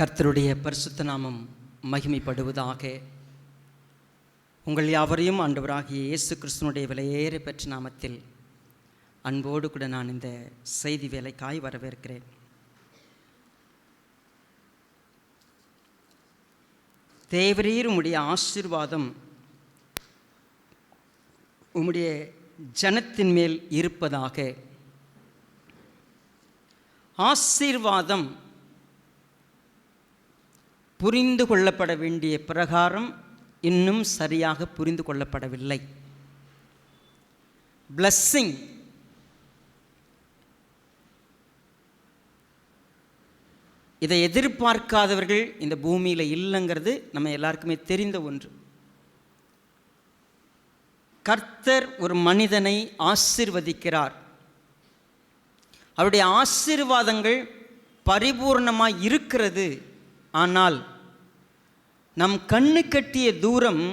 கர்த்தருடைய பரிசுத்த நாமம் மகிமைப்படுவதாக. உங்கள் யாவரையும் ஆண்டவராகிய இயேசு கிறிஸ்துவனுடைய விலையேற பெற்ற நாமத்தில் அன்போடு கூட நான் இந்த செய்தி வேலைக்காய் வரவேற்கிறேன். தேவரீர் உம்முடைய ஆசீர்வாதம் உம்முடைய ஜனத்தின் மேல் இருப்பதாக. ஆசீர்வாதம் புரிந்து கொள்ளப்பட வேண்டிய பிரகாரம் இன்னும் சரியாக புரிந்து கொள்ளப்படவில்லை. பிளஸ்ஸிங் இதை எதிர்பார்க்காதவர்கள் இந்த பூமியில் இல்லைங்கிறது நம்ம எல்லாருக்குமே தெரிந்த ஒன்று. கர்த்தர் ஒரு மனிதனை ஆசீர்வதிக்கிறார். அவருடைய ஆசீர்வாதங்கள் பரிபூர்ணமாக இருக்கிறது. ஆனால் நம் கண்ணு கட்டிய தூரம்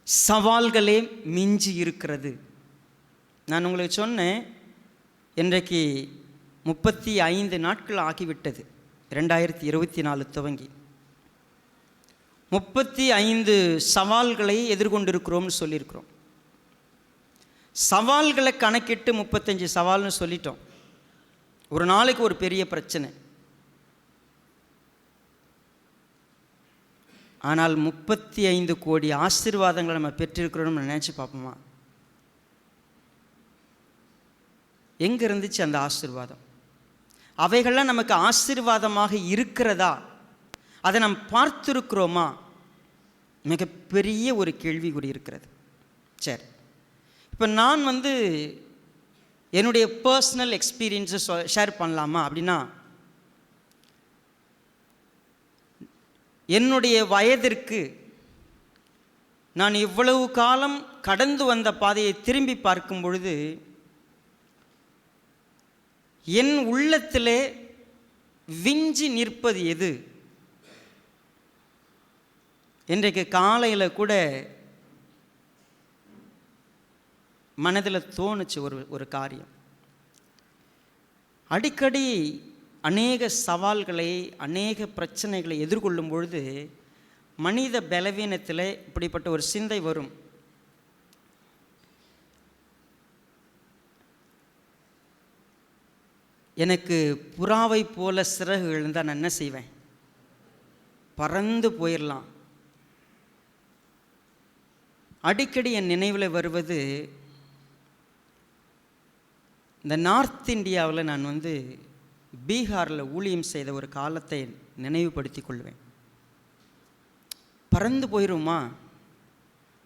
சவால்களே மிஞ்சி இருக்கிறது. நான் உங்களுக்கு சொன்னேன், இன்றைக்கு 35 நாட்கள் ஆகிவிட்டது. 2024 துவங்கி 35 சவால்களை எதிர்கொண்டிருக்கிறோம்னு சொல்லியிருக்கிறோம். சவால்களை கணக்கிட்டு 35 சவால்னு சொல்லிட்டோம். ஒரு நாளைக்கு ஒரு பெரிய பிரச்சனை. ஆனால் 35 கோடி ஆசீர்வாதங்களை நம்ம பெற்றிருக்கிறோம்னு நினச்சி பார்ப்போமா? எங்கே இருந்துச்சு அந்த ஆசீர்வாதம்? அவைகள்லாம் நமக்கு ஆசீர்வாதமாக இருக்கிறதா? அதை நாம் பார்த்துருக்கிறோமா? மிகப்பெரிய ஒரு கேள்விக்குறி இருக்கிறது. சரி, இப்போ நான் என்னுடைய பர்சனல் எக்ஸ்பீரியன்ஸை ஷேர் பண்ணலாமா அப்படின்னா, என்னுடைய வயதிற்கு நான் இவ்வளவு காலம் கடந்து வந்த பாதையை திரும்பி பார்க்கும் பொழுது என் உள்ளத்திலே விஞ்சி நிற்பது எது? இன்றைக்கு காலையில் கூட மனதில் தோணுச்சு ஒரு காரியம். அடிக்கடி அநேக சவால்களை, அநேக பிரச்சனைகளை எதிர்கொள்ளும் பொழுது மனித பலவீனத்தில் இப்படிப்பட்ட ஒரு சிந்தை வரும். எனக்கு புறாவை போல சிறகுகள் இருந்தால் நான் என்ன செய்வேன்? பறந்து போயிடலாம். அடிக்கடி என் நினைவில் வருவது, இந்த நார்த் இந்தியாவில் நான் பீகாரில் ஊழியம் செய்த ஒரு காலத்தை நினைவுபடுத்தி கொள்வேன். பறந்து போயிடுமா,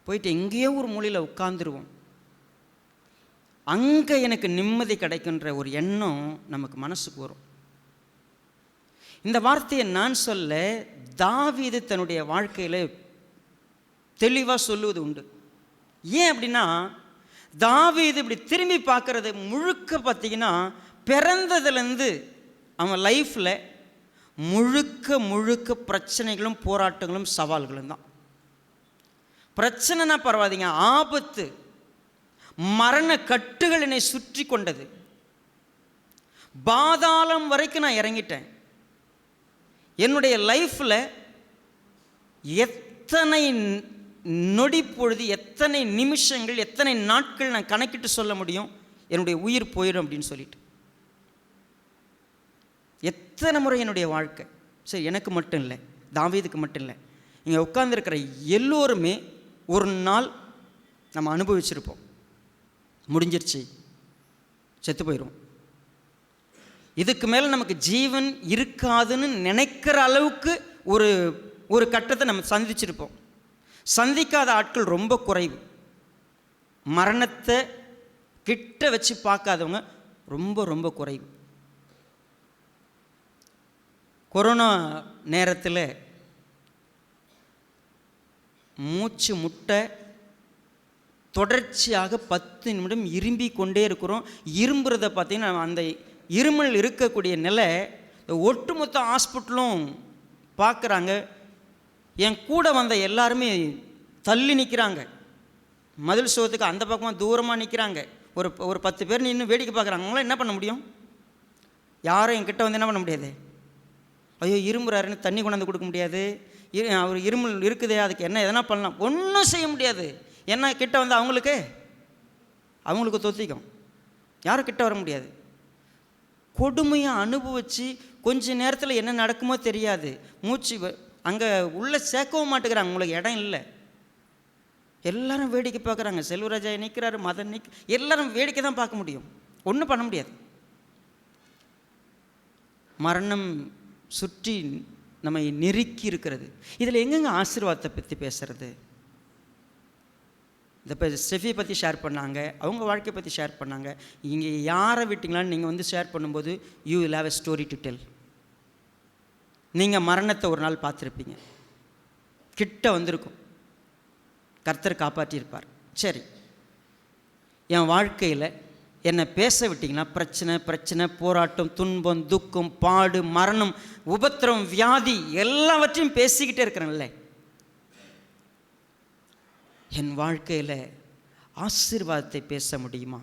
போயிட்டு எங்கேயோ ஒரு மூலையில் உட்கார்ந்துருவோம். அங்கே எனக்கு நிம்மதி கிடைக்கின்ற ஒரு எண்ணம் நமக்கு மனசுக்கு வரும். இந்த வார்த்தையை நான் சொல்ல, தாவீது தன்னுடைய வாழ்க்கையில் தெளிவாக சொல்லுவது உண்டு. ஏன் அப்படின்னா, தாவீது இப்படி திரும்பி பார்க்கறது முழுக்க பார்த்தீங்கன்னா, பிறந்ததுலேருந்து அவன் லைஃப்பில் முழுக்க பிரச்சனைகளும் போராட்டங்களும் சவால்களும் தான். பிரச்சனைனா பரவாதீங்க, ஆபத்து, மரண கட்டுகள் என்னை சுற்றி கொண்டது. பாதாளம் வரைக்கும் நான் இறங்கிட்டேன். என்னுடைய லைஃப்பில் எத்தனை நொடி பொழுது, எத்தனை நிமிஷங்கள், எத்தனை நாட்கள் நான் கணக்கிட்டு சொல்ல முடியும் என்னுடைய உயிர் போயிடும் அப்படின்னு சொல்லிட்டு. எத்தனை முறை என்னுடைய வாழ்க்கை, சரி எனக்கு மட்டும் இல்லை, தாவீதுக்கு மட்டும் இல்லை, இங்கே உட்கார்ந்துருக்கிற எல்லோருமே ஒரு நாள் நம்ம அனுபவிச்சிருப்போம். முடிஞ்சிருச்சு, செத்து போயிடும், இதுக்கு மேலே நமக்கு ஜீவன் இருக்காதுன்னு நினைக்கிற அளவுக்கு ஒரு கட்டத்தை நம்ம சந்திச்சிருப்போம். சந்திக்காத ஆட்கள் ரொம்ப குறைவு. மரணத்தை கிட்ட வச்சு பார்க்காதவங்க ரொம்ப குறைவு. கொரோனா நேரத்தில் மூச்சு முட்டை தொடர்ச்சியாக 10 நிமிடம் இரும்பி கொண்டே இருக்கிறோம். இரும்புறதை பார்த்தீங்கன்னா, அந்த இருமல் இருக்கக்கூடிய நிலை ஒட்டுமொத்த ஹாஸ்பிட்டலும் பார்க்குறாங்க. என் கூட வந்த எல்லாருமே தள்ளி நிற்கிறாங்க. மதில் சுவத்துக்கு அந்த பக்கமாக தூரமாக நிற்கிறாங்க. ஒரு 10 பேர் நின்று வேடிக்கை பார்க்குறாங்க. அவங்களாம் என்ன பண்ண முடியும்? யாரும் என்கிட்ட என்ன பண்ண முடியாது, ஐயோ இரும்புறாருன்னு தண்ணி கொண்டாந்து கொடுக்க முடியாது, அவர் இருமல் இருக்குதே அதுக்கு என்ன எதனா பண்ணலாம், ஒன்றும் செய்ய முடியாது. என்ன கிட்ட வந்து அவங்களுக்கு தொத்திக்கும், யாரும் கிட்ட வர முடியாது. கொடுமையை அனுபவித்து கொஞ்ச நேரத்தில் என்ன நடக்குமோ தெரியாது. மூச்சு அங்கே உள்ளே சேர்க்கவும் மாட்டேங்கிறாங்க, உங்களுக்கு இடம் இல்லை. எல்லாரும் வேடிக்கை பார்க்குறாங்க. செல்வராஜா நிற்கிறாரு, மதன் எல்லாரும் வேடிக்கை தான் பார்க்க முடியும், ஒன்றும் பண்ண முடியாது. மரணம் சுற்றி நம்மை நெருக்கி இருக்கிறது. இதில் எங்கெங்க ஆசீர்வாதத்தை பற்றி பேசுறது? இந்த இப்போ ஸ்டெஃபியை பற்றி ஷேர் பண்ணாங்க, அவங்க வாழ்க்கையை பற்றி ஷேர் பண்ணாங்க. இங்கே யாரை விட்டிங்களான்னு நீங்கள் வந்து ஷேர் பண்ணும்போது you will have a story to tell. நீங்கள் மரணத்தை ஒரு நாள் பார்த்துருப்பீங்க, கிட்ட வந்திருக்கும், கர்த்தர் காப்பாற்றியிருப்பார். சரி, என் வாழ்க்கையில் என்னை பேச விட்டிங்கன்னா பிரச்சனை, போராட்டம், துன்பம், துக்கம், பாடு, மரணம், உபத்திரம், வியாதி எல்லாவற்றையும் பேசிக்கிட்டே இருக்கிறேன்ல. என் வாழ்க்கையில் ஆசீர்வாதத்தை பேச முடியுமா?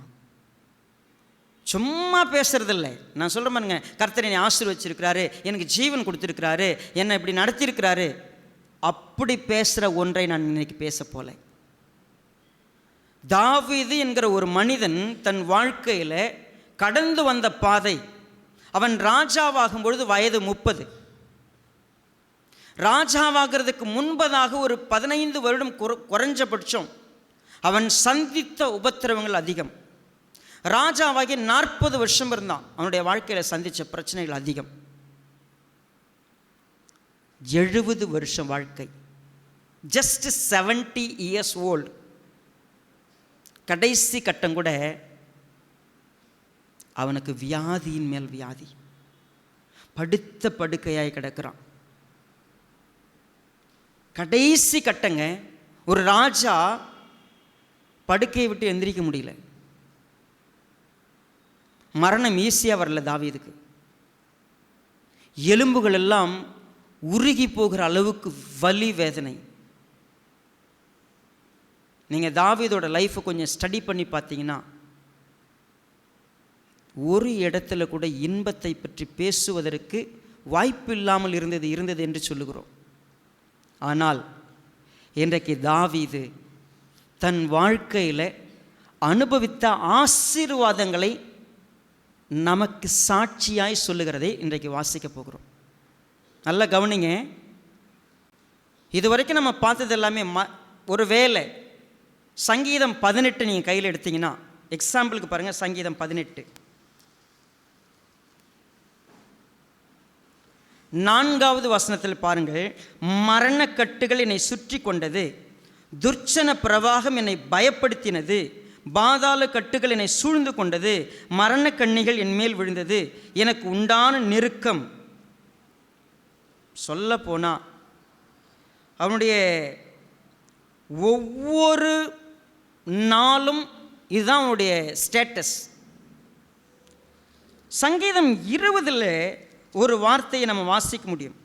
சும்மா பேசுறதில்லை. நான் சொல்கிறேன் பாருங்க, கர்த்தர் என்னை ஆசீர்வச்சிருக்கிறாரு, எனக்கு ஜீவன் கொடுத்துருக்கிறாரு, என்னை இப்படி நடத்தியிருக்கிறாரு, அப்படி பேசுகிற ஒன்றை நான் இன்னைக்கு பேச போல. தாவீது என்கிற ஒரு மனிதன் தன் வாழ்க்கையில் கடந்து வந்த பாதை, அவன் ராஜாவாகும் பொழுது வயது 30. ராஜாவாகிறதுக்கு முன்பதாக ஒரு 15 வருடம் குறைஞ்சபட்சம் அவன் சந்தித்த உபத்திரவங்கள் அதிகம். ராஜாவாகி 40 வருஷம் இருந்தான். அவனுடைய வாழ்க்கையில் சந்தித்த பிரச்சனைகள் அதிகம். 70 வருஷம் வாழ்க்கை, ஜஸ்ட் 70 years old. கடைசி கட்டம் கூட அவனுக்கு வியாதியின் மேல் வியாதி, படுத்த படுக்கையாய் கிடக்கிறான். கடைசி கட்டங்க, ஒரு ராஜா படுக்கையை விட்டு எந்திரிக்க முடியல. மரணம் ஈஸியாக வரல தாவீதுக்கு. எலும்புகள் எல்லாம் உருகி போகிற அளவுக்கு வலி, வேதனை. நீங்கள் தாவீதோட லைஃப்பை கொஞ்சம் ஸ்டடி பண்ணி பார்த்தீங்கன்னா ஒரு இடத்துல கூட இன்பத்தை பற்றி பேசுவதற்கு வாய்ப்பு இல்லாமல் இருந்தது என்று சொல்லுகிறோம். ஆனால் இன்றைக்கு தாவீது தன் வாழ்க்கையில் அனுபவித்த ஆசீர்வாதங்களை நமக்கு சாட்சியாய் சொல்லுகிறதை இன்றைக்கு வாசிக்க போகிறோம். நல்லா கவனிங்க. இதுவரைக்கும் நம்ம பார்த்தது எல்லாமே ஒரு வேலை. சங்கீதம் 18 நீங்கள் கையில் எடுத்தீங்கன்னா, எக்ஸாம்பிளுக்கு பாருங்கள், சங்கீதம் 18 4வது வசனத்தில் பாருங்கள். மரணக்கட்டுகள் என்னை சுற்றி கொண்டது, துர்ச்சன பிரவாகம் என்னை பயப்படுத்தினது, பாதாள கட்டுகள் என்னை சூழ்ந்து கொண்டது, மரண கண்ணிகள் என் மேல் விழுந்தது, எனக்கு உண்டான நெருக்கம். சொல்ல போனால் அவனுடைய ஒவ்வொரு நாளும் இதுதான் அவனுடைய ஸ்டேட்டஸ். சங்கீதம் 20 ஒரு வார்த்தையை நம்ம வாசிக்க முடியும்.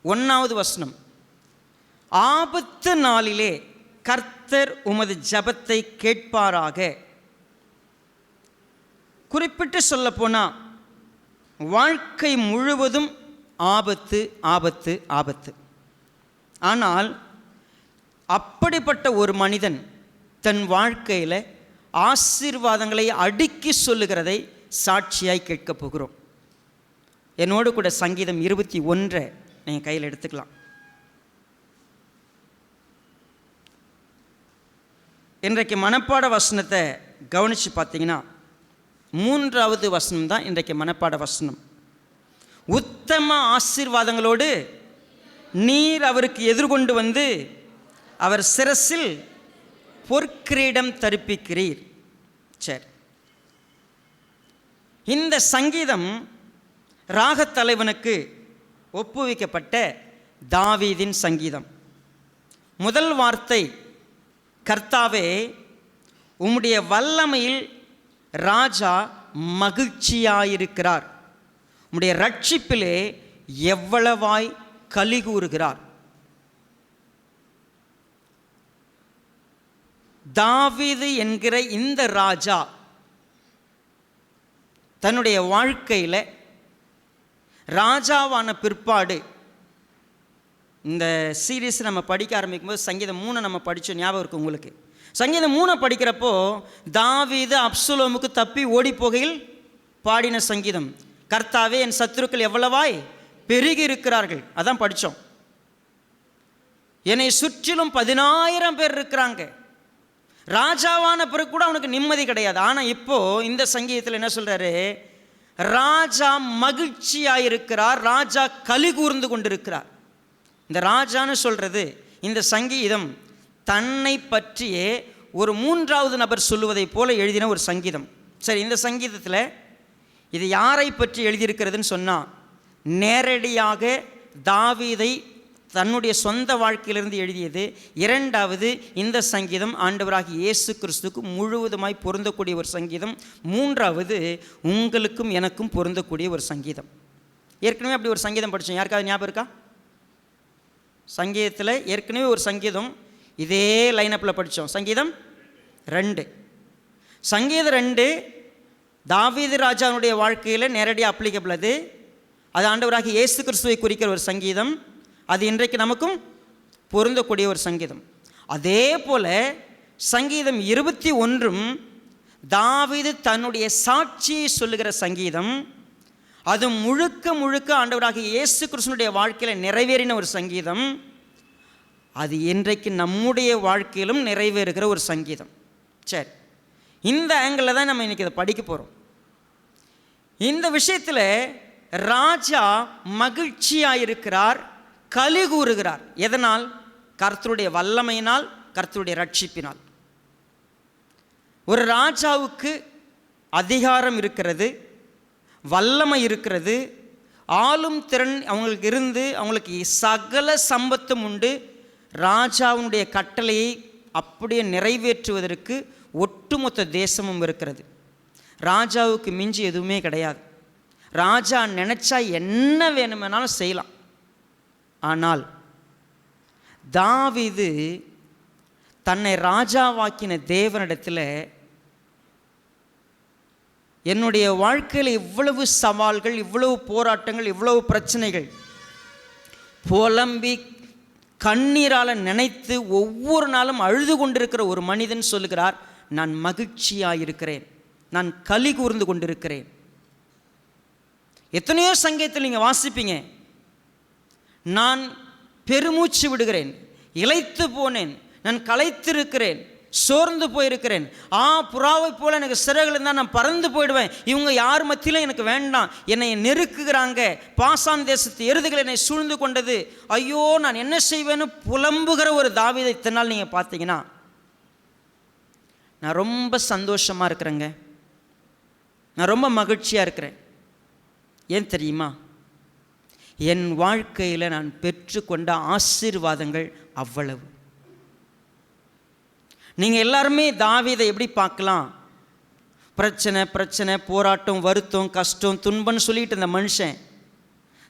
1வது வசனம், ஆபத்து நாளிலே கர்த்தர் உமது ஜபத்தை கேட்பாராக. குறிப்பிட்டு சொல்ல போனால் வாழ்க்கை முழுவதும் ஆபத்து, ஆபத்து, ஆபத்து. ஆனால் அப்படிப்பட்ட ஒரு மனிதன் தன் வாழ்க்கையில் ஆசீர்வாதங்களை அடுக்கி சொல்லுகிறதை சாட்சியாய் கேட்கப் போகிறோம். என்னோடு கூட சங்கீதம் 21 நீங்கள் கையில் எடுத்துக்கலாம். இன்றைக்கு மனப்பாட வசனத்தை கவனித்து பார்த்தீங்கன்னா 3வது வசனம் தான் இன்றைக்கு மனப்பாட வசனம். உத்தம ஆசீர்வாதங்களோடு நீர் அவருக்கு எதிர்கொண்டு வந்து அவர் சிரசில் பொற்கிரீடம் தரிப்பிக்கிறீர். சரி, இந்த சங்கீதம் ராகத்தலைவனுக்கு ஒப்புவிக்கப்பட்ட தாவீதின் சங்கீதம். முதல் வார்த்தை, கர்த்தாவே உம்முடைய வல்லமையில் ராஜா மகிழ்ச்சியாயிருக்கிறார், உம்முடைய ரட்சிப்பிலே எவ்வளவாய் கலிகூறுகிறார். தாவீது என்கிற இந்த ராஜா தன்னுடைய வாழ்க்கையில் ராஜாவான பிற்பாடு இந்த சீரீஸ் நம்ம படிக்க ஆரம்பிக்கும்போது சங்கீதம் 3 நம்ம படித்தோம், ஞாபகம் இருக்குது உங்களுக்கு. சங்கீதம் 3 படிக்கிறப்போ தாவீது அப்சலோமுக்கு தப்பி ஓடி போகையில் பாடின சங்கீதம். கர்த்தாவே, என் சத்துருக்கள் எவ்வளவாய் பெருகி இருக்கிறார்கள், அதான் படித்தோம். என்னை சுற்றிலும் 10,000 பேர் இருக்கிறாங்க. ராஜாவான பிறகு கூட அவனுக்கு நிம்மதி கிடையாது. ஆனால் இப்போ இந்த சங்கீதத்தில் என்ன சொல்றாரு? ராஜா மகிழ்ச்சியாயிருக்கிறார், ராஜா களி கூர்ந்து கொண்டிருக்கிறார். இந்த ராஜான்னு சொல்றது இந்த சங்கீதம் தன்னை பற்றியே ஒரு 3வது நபர் சொல்லுவதை போல எழுதின ஒரு சங்கீதம். சரி, இந்த சங்கீதத்தில் இது யாரை பற்றி எழுதியிருக்கிறதுன்னு சொன்னால், நேரடியாக தாவீதை தன்னுடைய சொந்த வாழ்க்கையிலிருந்து எழுதியது. 2வது, இந்த சங்கீதம் ஆண்டவராகிய இயேசு கிறிஸ்துக்கு முழுவதுமாய் பொருந்தக்கூடிய ஒரு சங்கீதம். 3வது, உங்களுக்கும் எனக்கும் பொருந்தக்கூடிய ஒரு சங்கீதம். ஏற்கனவே அப்படி ஒரு சங்கீதம் படித்தோம், யாருக்காவது ஞாபகம் இருக்கா? சங்கீதத்தில் ஏற்கனவே ஒரு சங்கீதம் இதே லைனப்பில் படித்தோம். சங்கீதம் 2. சங்கீதம் 2 தாவீது ராஜாவுடைய வாழ்க்கையில் நேரடியாக அப்ளிகபிள். அது ஆண்டவராகிய இயேசு கிறிஸ்துவை குறிக்கிற ஒரு சங்கீதம். அது இன்றைக்கு நமக்கும் பொருந்தக்கூடிய ஒரு சங்கீதம். அதே போல் சங்கீதம் 21 தாவீது தன்னுடைய சாட்சியை சொல்லுகிற சங்கீதம். அது முழுக்க முழுக்க ஆண்டவராகிய இயேசு கிறிஸ்துனுடைய வாழ்க்கையில் நிறைவேறின ஒரு சங்கீதம். அது இன்றைக்கு நம்முடைய வாழ்க்கையிலும் நிறைவேறுகிற ஒரு சங்கீதம். சரி, இந்த ஆங்கிளில் தான் நம்ம இன்றைக்கி இதை படிக்க போகிறோம். இந்த விஷயத்தில் ராஜா மகிழ்ச்சியாயிருக்கிறார், களி கூறுகிறார். எதனால்? கர்த்தருடைய வல்லமையினால், கர்த்தருடைய ரட்சிப்பினால். ஒரு ராஜாவுக்கு அதிகாரம் இருக்கிறது, வல்லமை இருக்கிறது, ஆளும் திறன் அவங்களுக்கு இருந்து அவங்களுக்கு சகல சம்பத்தும் உண்டு. ராஜாவுடைய கட்டளையை அப்படியே நிறைவேற்றுவதற்கு ஒட்டுமொத்த தேசமும் இருக்கிறது. ராஜாவுக்கு மிஞ்சி எதுவுமே கிடையாது. ராஜா நினச்சா என்ன வேணுமெனாலும் செய்யலாம். ஆனால் தாவீது தன்னை ராஜாவாக்கின தேவனிடத்தில், என்னுடைய வாழ்க்கையில் இவ்வளவு சவால்கள், இவ்வளவு போராட்டங்கள், இவ்வளவு பிரச்சனைகள், புலம்பி கண்ணீரால் நினைத்து ஒவ்வொரு நாளும் அழுது கொண்டிருக்கிற ஒரு மனிதன் சொல்லுகிறார், நான் மகிழ்ச்சியாயிருக்கிறேன், நான் களி கூர்ந்து கொண்டிருக்கிறேன். எத்தனையோ சங்கீதத்தில் நீங்கள் வாசிப்பீங்க, நான் பெருமூச்சு விடுகிறேன், இளைத்து போனேன், நான் களைத்திருக்கிறேன், சோர்ந்து போயிருக்கிறேன், புறாவை போல எனக்கு சிறகுகள் இருந்தால் நான் பறந்து போயிடுவேன், இவங்க யார் மத்தியிலும் எனக்கு வேண்டாம், என்னை நெருக்குகிறாங்க, பாசான் தேசத்து எருதுகள் என்னை சூழ்ந்து கொண்டது, ஐயோ நான் என்ன செய்வேன்னு புலம்புகிற ஒரு தாவீதை இத்தனை நீங்கள் பார்த்தீங்கன்னா, நான் ரொம்ப சந்தோஷமாக இருக்கிறேங்க, நான் ரொம்ப மகிழ்ச்சியாக இருக்கிறேன். ஏன் தெரியுமா? என் வாழ்க்கையில் நான் பெற்றுக்கொண்ட ஆசீர்வாதங்கள் அவ்வளவு. நீங்கள் எல்லாருமே தாவீதை எப்படி பார்க்கலாம்? பிரச்சனை, போராட்டம், வருத்தம், கஷ்டம், துன்பம்னு சொல்லிட்டு இந்த மனுஷன்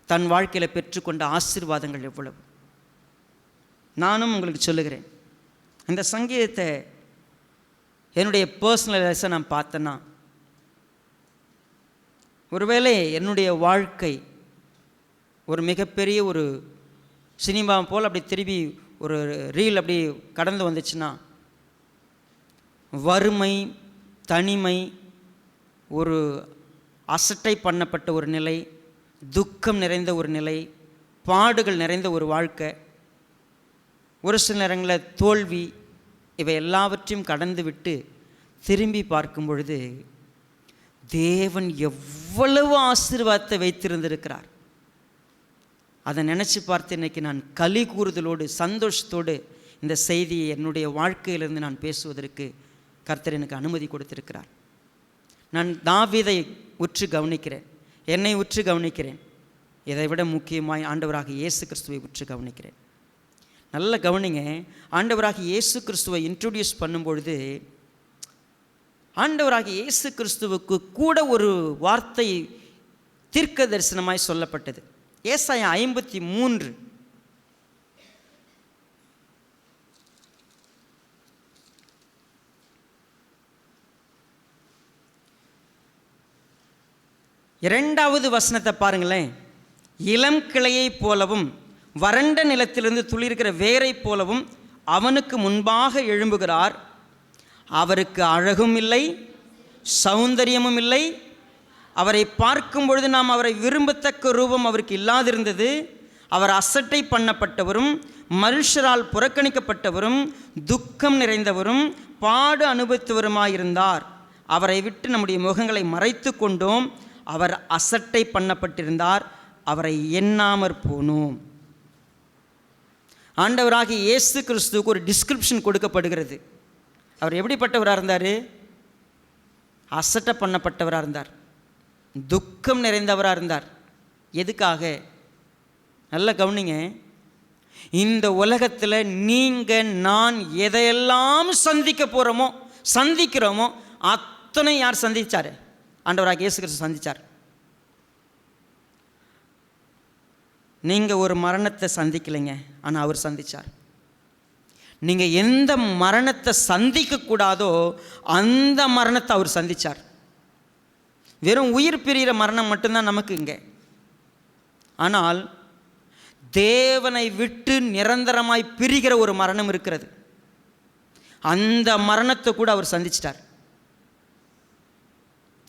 தன் வாழ்க்கையில் பெற்றுக்கொண்ட ஆசீர்வாதங்கள் எவ்வளவு. நானும் உங்களுக்கு சொல்லுகிறேன், இந்த சங்கீதத்தை என்னுடைய பர்சனல் லைஃப்பை நான் பார்த்தேன்னா, ஒருவேளை என்னுடைய வாழ்க்கை ஒரு மிகப்பெரிய ஒரு சினிமா போல் அப்படி திரும்பி ஒரு ரீல் அப்படி கடந்து வந்துச்சுன்னா, வறுமை, தனிமை, ஒரு அசட்டை பண்ணப்பட்ட ஒரு நிலை, துக்கம் நிறைந்த ஒரு நிலை, பாடுகள் நிறைந்த ஒரு வாழ்க்கை, ஒரு சில நேரங்களில் தோல்வி, இவை எல்லாவற்றையும் கடந்து விட்டு திரும்பி பார்க்கும் பொழுது தேவன் எவ்வளவு ஆசீர்வாதத்தை வைத்திருந்திருக்கிறார். அதை நினச்சி பார்த்து இன்றைக்கி நான் களி கூறுதலோடு சந்தோஷத்தோடு இந்த செய்தியை என்னுடைய வாழ்க்கையிலிருந்து நான் பேசுவதற்கு கர்த்தர் எனக்கு அனுமதி கொடுத்திருக்கிறார். நான் தாவீதை உற்று கவனிக்கிறேன், என்னை உற்று கவனிக்கிறேன், இதை விட முக்கியமாய் ஆண்டவராக இயேசு கிறிஸ்துவை உற்று கவனிக்கிறேன். நல்ல கவனிங்க, ஆண்டவராக இயேசு கிறிஸ்துவை இன்ட்ரோடியூஸ் பண்ணும்பொழுது ஆண்டவராக இயேசு கிறிஸ்துவுக்கு கூட ஒரு வார்த்தை தீர்க்க தரிசனமாய் சொல்லப்பட்டது. ஏசாயா 53 2வது வசனத்தை பாருங்களேன். இளம் கிளையைப் போலவும் வறண்ட நிலத்திலிருந்து துளிர்க்கிற வேரைப் போலவும் அவனுக்கு முன்பாக எழும்புகிறார். அவருக்கு அழகும் இல்லை, சௌந்தரியமும் இல்லை. அவரை பார்க்கும் பொழுது நாம் அவரை விரும்பத்தக்க ரூபம் அவருக்கு இல்லாதிருந்தது. அவர் அசட்டை பண்ணப்பட்டவரும், மனுஷரால் புறக்கணிக்கப்பட்டவரும், துக்கம் நிறைந்தவரும், பாடு அனுபவித்தவருமாயிருந்தார். அவரை விட்டு நம்முடைய முகங்களை மறைத்து கொண்டோம். அவர் அசட்டை பண்ணப்பட்டிருந்தார், அவரை எண்ணாமற் போனோம். ஆண்டவராகிய இயேசு கிறிஸ்துவுக்கு ஒரு டிஸ்கிரிப்ஷன் கொடுக்கப்படுகிறது. அவர் எப்படிப்பட்டவராக இருந்தார்? அசட்டை பண்ணப்பட்டவராக இருந்தார், துக்கம் நிறைந்தவராக இருந்தார். எதுக்காக? நல்ல கவனிங்க. இந்த உலகத்தில் நீங்கள் நான் எதையெல்லாம் சந்திக்கிறோமோ அத்தனை யார் சந்தித்தார்? ஆண்டவராகிய இயேசு கிறிஸ்து சந்தித்தார். நீங்கள் ஒரு மரணத்தை சந்திக்கலைங்க, ஆனால் அவர் சந்தித்தார். நீங்கள் எந்த மரணத்தை சந்திக்கக்கூடாதோ அந்த மரணத்தை அவர் சந்தித்தார். வெறும் உயிர் பிரிகிற மரணம் மட்டும்தான் நமக்கு இங்கே. ஆனால் தேவனை விட்டு நிரந்தரமாய் பிரிகிற ஒரு மரணம் இருக்கிறது. அந்த மரணத்தை கூட அவர் சந்திச்சிட்டார்.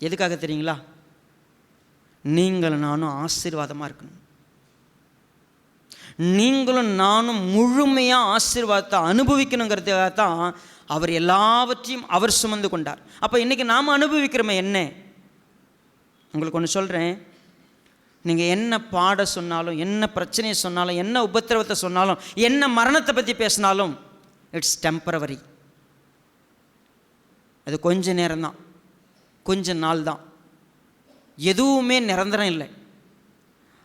எதுக்காக தெரியுங்களா? நீங்களும் நானும் ஆசீர்வாதமாக இருக்கணும். நீங்களும் நானும் முழுமையாக ஆசீர்வாதத்தை அனுபவிக்கணுங்கிறதுக்காக தான் அவர் எல்லாவற்றையும் அவர் சுமந்து கொண்டார். அப்போ இன்றைக்கி நாம் அனுபவிக்கிறோமே என்ன? உங்களுக்கு ஒன்று சொல்கிறேன். நீங்கள் என்ன பாட சொன்னாலும், என்ன பிரச்சனையை சொன்னாலும், என்ன உபத்திரவத்தை சொன்னாலும், என்ன மரணத்தை பற்றி பேசினாலும் இட்ஸ் டெம்பரவரி. அது கொஞ்ச நேரம்தான், கொஞ்ச நாள் தான், எதுவுமே நிரந்தரம் இல்லை.